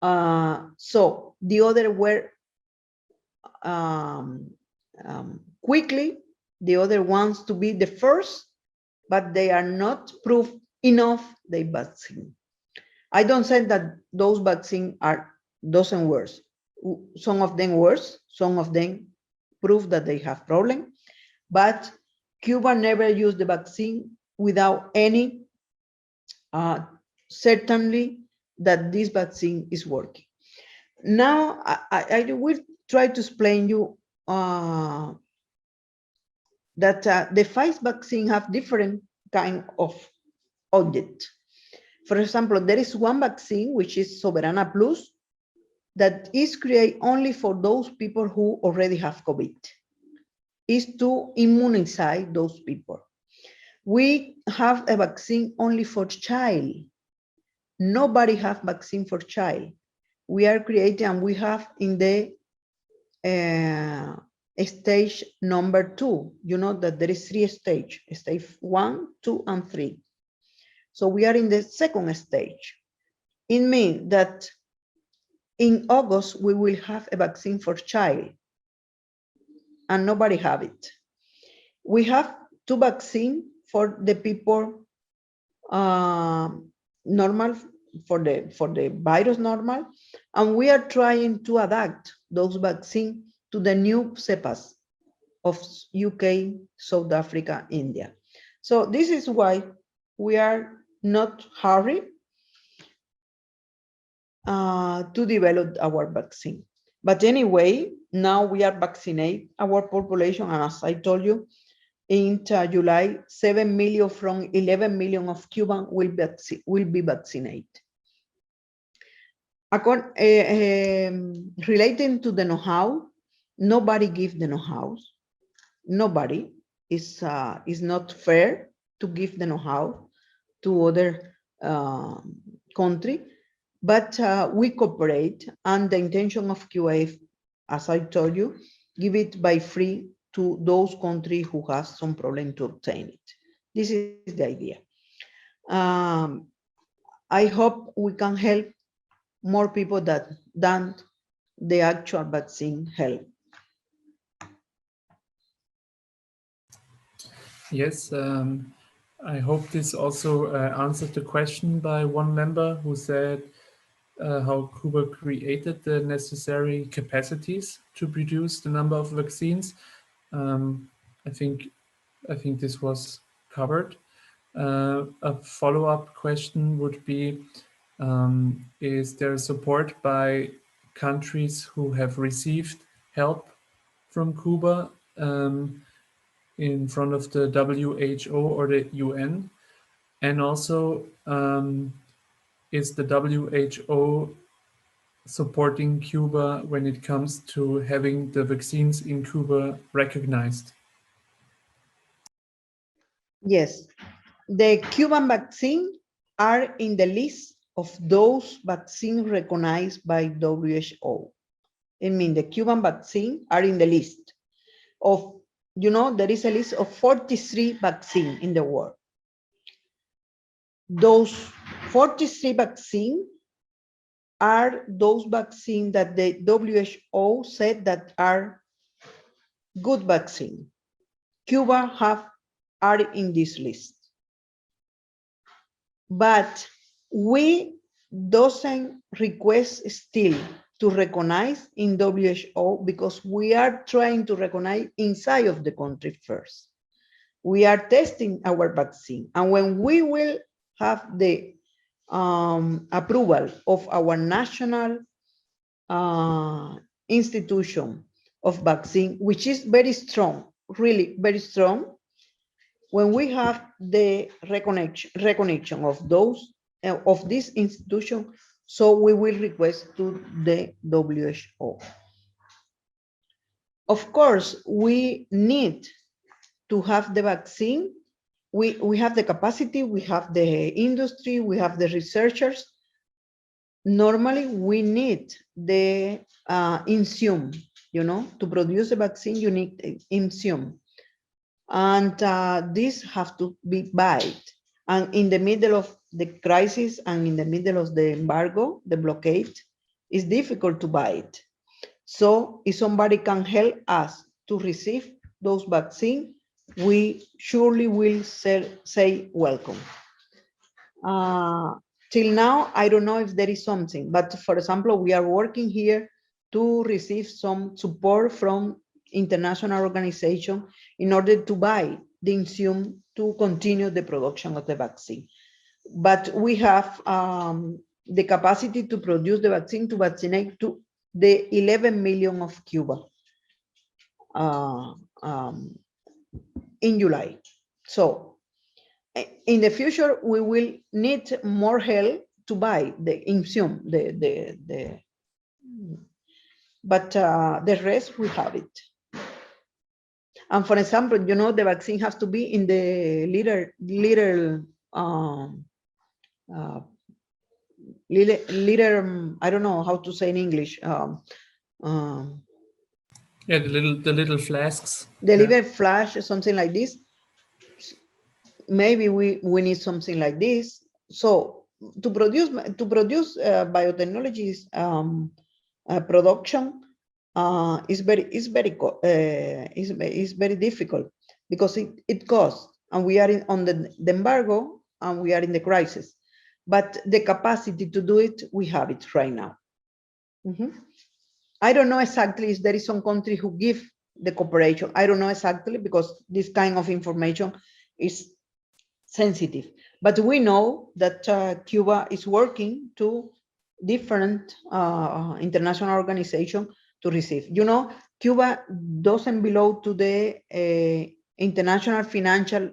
So the other were quickly, the other ones to be the first, but they are not proof enough the vaccine. I don't say that those vaccines doesn't work. Some of them worse, some of them prove that they have problem, but Cuba never used the vaccine without any certainly that this vaccine is working. Now I will try to explain you that the 5 vaccine have different kind of object. For example, there is one vaccine which is Soberana Plus that is created only for those people who already have COVID. Is to immunize those people. We have a vaccine only for child. Nobody have vaccine for child. We are creating and we have in the stage number 2. You know that there is 3 stages, stage 1, 2, and 3. So we are in the second stage. It means that in August, we will have a vaccine for child and nobody have it. We have 2 vaccines for the people normal, for the virus normal, and we are trying to adapt those vaccines to the new cepas of UK, South Africa, India. So this is why we are not hurry to develop our vaccine. But anyway, now we are vaccinating our population, and as I told you, in July, 7 million from 11 million of Cubans will be vaccinated. Relating to the know-how, nobody gives the know-how. Nobody is not fair to give the know-how to other country, but we cooperate, and the intention of QA, as I told you, give it by free to those countries who have some problem to obtain it. This is the idea. I hope we can help more people than the actual vaccine help. Yes, I hope this also answered the question by one member who said how Cuba created the necessary capacities to produce the number of vaccines. I think this was covered. A follow-up question would be, is there support by countries who have received help from Cuba in front of the WHO or the UN? And also, is the WHO supporting Cuba when it comes to having the vaccines in Cuba recognized? Yes, the Cuban vaccine are in the list of those vaccines recognized by WHO. I mean, the Cuban vaccine are in the list of, you know, there is a list of 43 vaccines in the world. Those 43 vaccines are those vaccines that the WHO said that are good vaccine. Cuba are in this list. But we doesn't request still to recognize in WHO because we are trying to recognize inside of the country first. We are testing our vaccine, and when we will have the approval of our national institution of vaccine, which is very strong, really very strong, when we have the recognition of those of this institution, so we will request to the WHO. Of course, we need to have the vaccine. We have the capacity, we have the industry, we have the researchers. Normally, we need the insume, you know, to produce a vaccine, you need insume. And this have to be bought. And in the middle of the crisis and in the middle of the embargo, the blockade, it's difficult to buy it. So if somebody can help us to receive those vaccines, we surely will say welcome. Till now, I don't know if there is something, but for example, we are working here to receive some support from international organization in order to buy the insume to continue the production of the vaccine. But we have the capacity to produce the vaccine to vaccinate to the 11 million of Cuba in July. So in the future, we will need more help to buy the insume, but the rest we have it. And for example, you know, the vaccine has to be in the little I don't know how to say in English. Yeah, the little flasks. The little flash, something like this. Maybe we need something like this. So to produce biotechnologies production is very difficult because it costs, and we are on the embargo and we are in the crisis. But the capacity to do it, we have it right now. I don't know exactly if there is some country who give the cooperation. I don't know exactly because this kind of information is sensitive. But we know that Cuba is working to different international organizations to receive. You know, Cuba doesn't belong to the international financial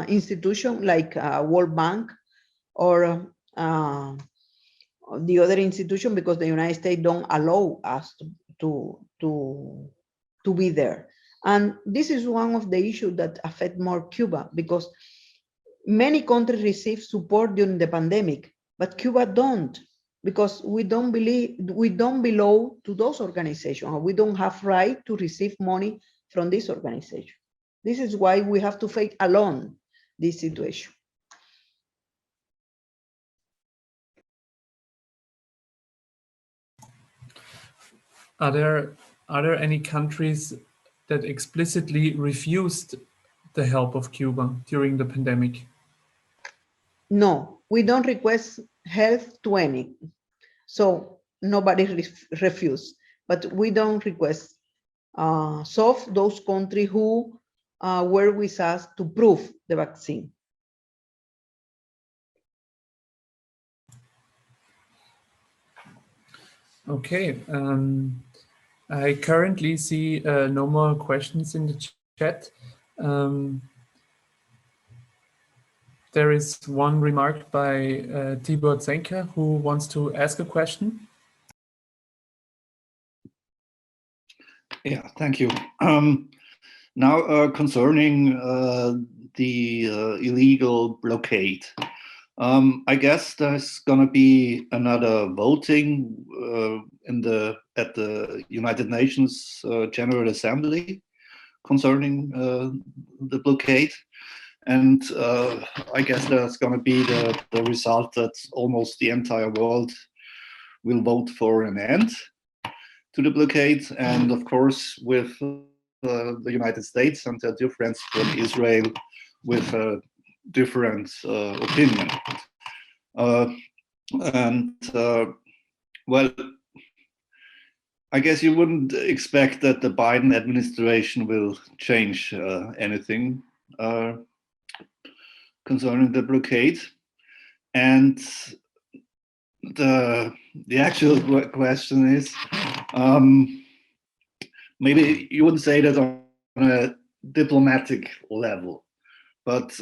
institution like World Bank or the other institution, because the United States don't allow us to be there. And this is one of the issues that affect more Cuba, because many countries receive support during the pandemic, but Cuba don't, because we don't belong to those organizations. We don't have right to receive money from this organization. This is why we have to face alone this situation. Are there any countries that explicitly refused the help of Cuba during the pandemic? No, we don't request help to any. So nobody refused, but we don't request. So those countries who were with us to prove the vaccine. Okay. I currently see no more questions in the chat. There is one remark by Tibor Zenker, who wants to ask a question. Yeah, thank you. Now, concerning the illegal blockade, I guess there's going to be another voting at the United Nations General Assembly concerning the blockade. And I guess there's going to be the result that almost the entire world will vote for an end to the blockade. And of course, with the United States and their difference from Israel with a different opinion. Well, I guess you wouldn't expect that the Biden administration will change anything concerning the blockade. And the actual question is, maybe you wouldn't say that on a diplomatic level, but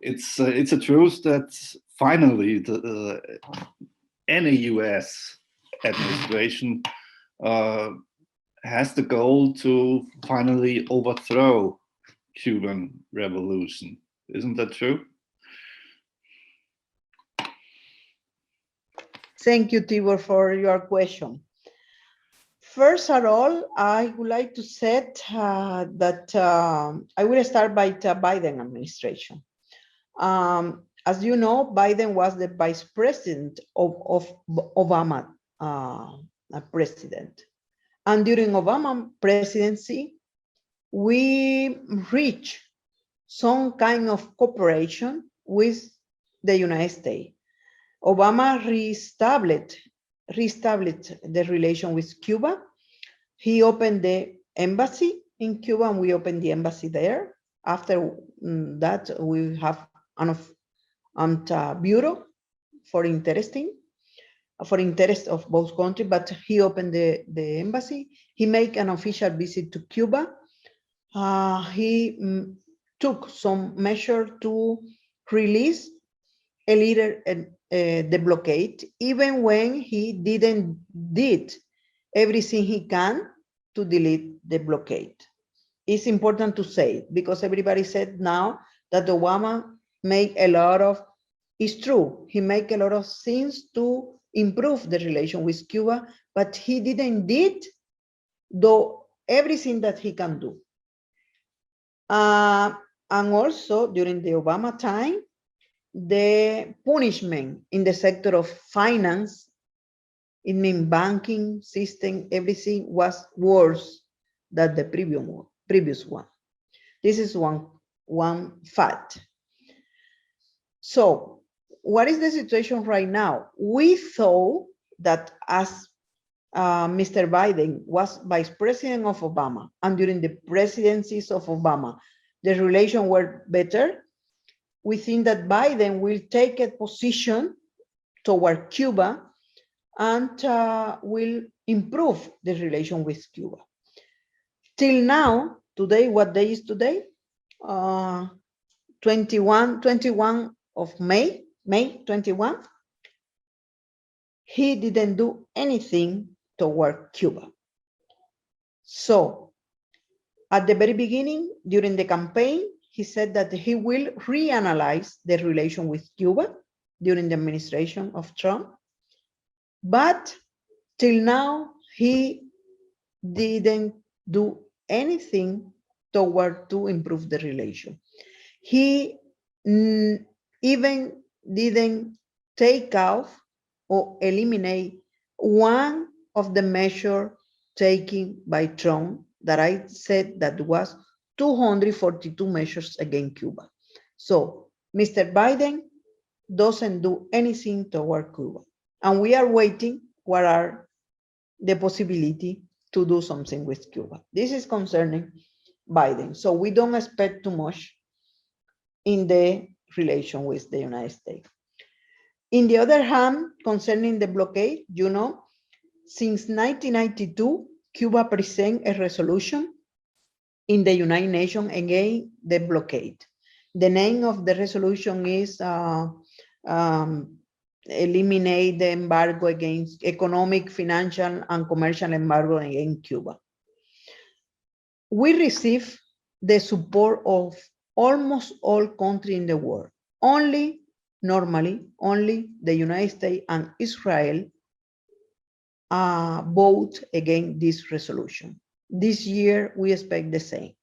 it's a truth that finally any US administration has the goal to finally overthrow Cuban revolution. Isn't that true? Thank you, Tibor, for your question. First of all, I would like to say that I will start by the Biden administration. As you know, Biden was the vice president of Obama president. And during Obama presidency, we reached some kind of cooperation with the United States. Obama reestablished the relation with Cuba. He opened the embassy in Cuba, and we opened the embassy there. After that, we have an bureau for interest of both countries, but he opened the embassy. He made an official visit to Cuba. He took some measure to release a leader the blockade, even when he did everything he can to delete the blockade. It's important to say, because everybody said now that Obama made a lot of, it's true, he made a lot of things to improve the relation with Cuba, but he didn't did everything that he can do. And also during the Obama time, the punishment in the sector of finance, it means banking system, everything was worse than the previous one. This is one fact. So what is the situation right now? We thought that as Mr. Biden was vice president of Obama, and during the presidencies of Obama, the relations were better. We think that Biden will take a position toward Cuba and will improve the relation with Cuba. Till now, today, what day is today? 21 of May 21. He didn't do anything toward Cuba. So at the very beginning, during the campaign, he said that he will reanalyze the relation with Cuba during the administration of Trump. But till now, he didn't do anything toward to improve the relation. He even didn't take off or eliminate one of the measures taken by Trump that I said that was 242 measures against Cuba. So Mr. Biden doesn't do anything toward Cuba. And we are waiting what are the possibility to do something with Cuba. This is concerning Biden. So we don't expect too much in the relation with the United States. In the other hand, concerning the blockade, you know, since 1992, Cuba presents a resolution in the United Nations against the blockade. The name of the resolution is eliminate the embargo against economic, financial, and commercial embargo against Cuba. We receive the support of almost all countries in the world. Normally, only the United States and Israel vote against this resolution. This year, we expect the same.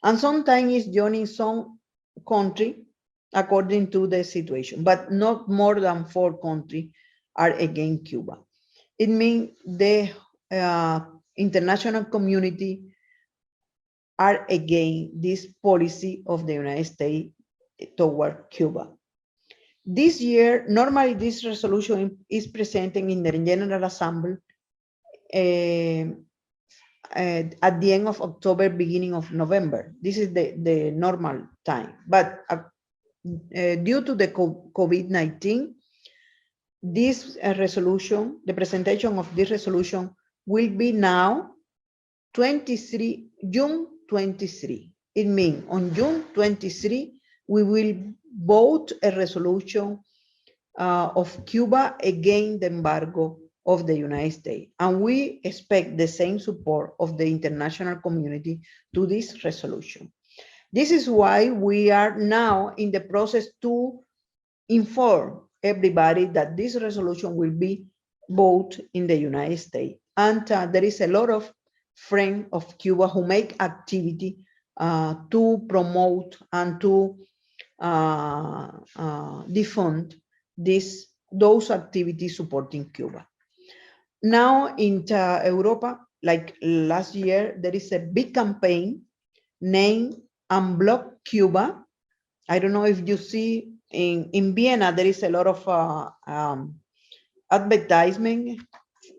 And sometimes it's joining some country according to the situation, but not more than 4 countries are against Cuba. It means the international community are against this policy of the United States toward Cuba. This year, normally this resolution is presented in the General Assembly at the end of October, beginning of November. This is the normal time. But due to the COVID-19, this resolution, the presentation of this resolution will be now June 23. It means on June 23, we will vote a resolution of Cuba against the embargo of the United States. And we expect the same support of the international community to this resolution. This is why we are now in the process to inform everybody that this resolution will be vote in the United States. And there is a lot of friends of Cuba who make activity to promote and to defund those activities supporting Cuba. Now in Europa, like last year, there is a big campaign named Unblock Cuba. I don't know if you see in Vienna, there is a lot of advertisement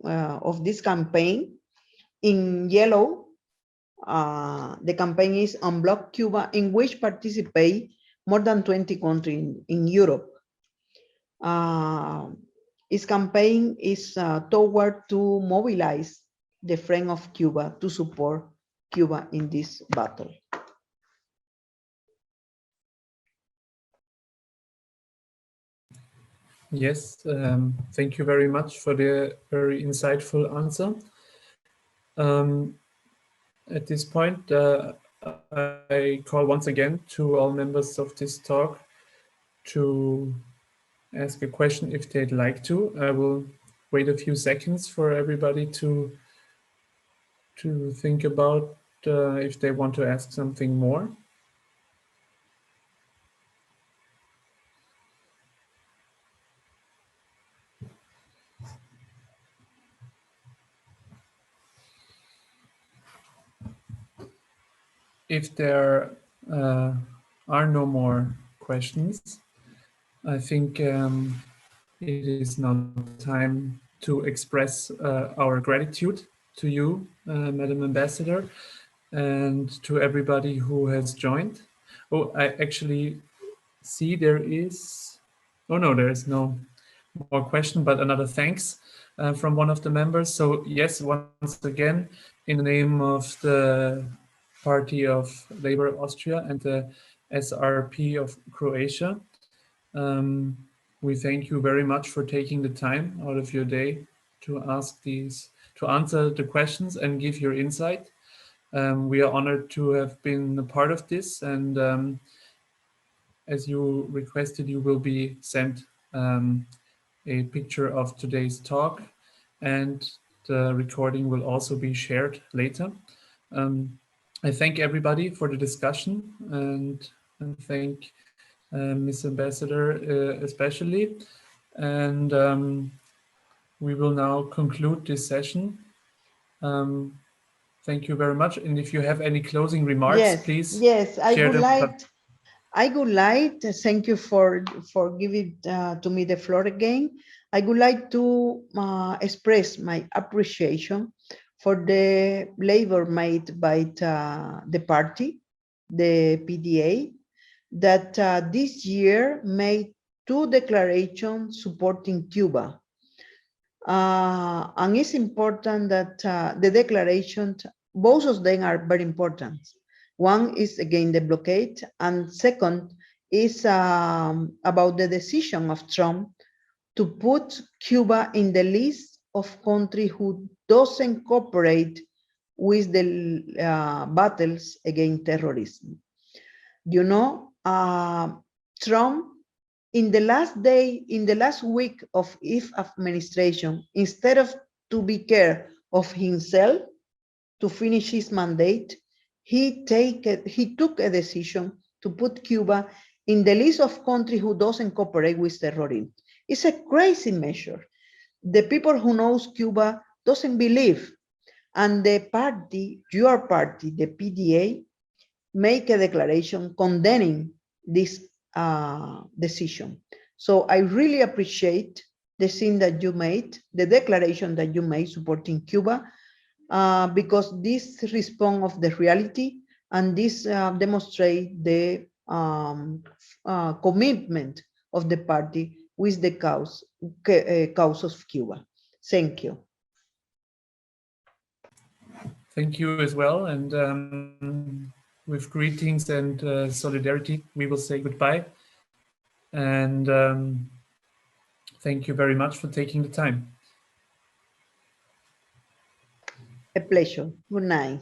of this campaign. In yellow, the campaign is Unblock Cuba, in which participate more than 20 countries in Europe. Its campaign is toward to mobilize the friends of Cuba to support Cuba in this battle. Yes, thank you very much for the very insightful answer. At this point, I call once again to all members of this talk to ask a question if they'd like to. I will wait a few seconds for everybody to think about if they want to ask something more. If there are no more questions, I think it is now time to express our gratitude to you, Madam Ambassador, and to everybody who has joined. Oh, I actually see there is, oh no, there is no more question, but another thanks from one of the members. So yes, once again, in the name of the Party of Labor of Austria and the SRP of Croatia, we thank you very much for taking the time out of your day to answer the questions and give your insight. We are honored to have been a part of this, and as you requested, you will be sent a picture of today's talk, and the recording will also be shared later. I thank everybody for the discussion, and thank Ms. Ambassador especially. And we will now conclude this session. Thank you very much. And if you have any closing remarks, please. Yes, I share would them. like to thank you for giving to me the floor again. I would like to express my appreciation for the labor made by the party, the PDA, that this year made 2 declarations supporting Cuba. And it's important that the declarations, both of them are very important. One is against the blockade, and second is about the decision of Trump to put Cuba in the list of countries who doesn't cooperate with the battles against terrorism. You know, Trump, in the last week of his administration, instead of to be care of himself to finish his mandate, he took a decision to put Cuba in the list of countries who doesn't cooperate with terrorism. It's a crazy measure. The people who knows Cuba doesn't believe, and the party, your party, the PDA, make a declaration condemning this decision. So I really appreciate the thing that you made, the declaration that you made supporting Cuba, because this response of the reality, and this demonstrate the commitment of the party with the cause of Cuba. Thank you. Thank you as well. And with greetings and solidarity, we will say goodbye. And thank you very much for taking the time. A pleasure. Good night.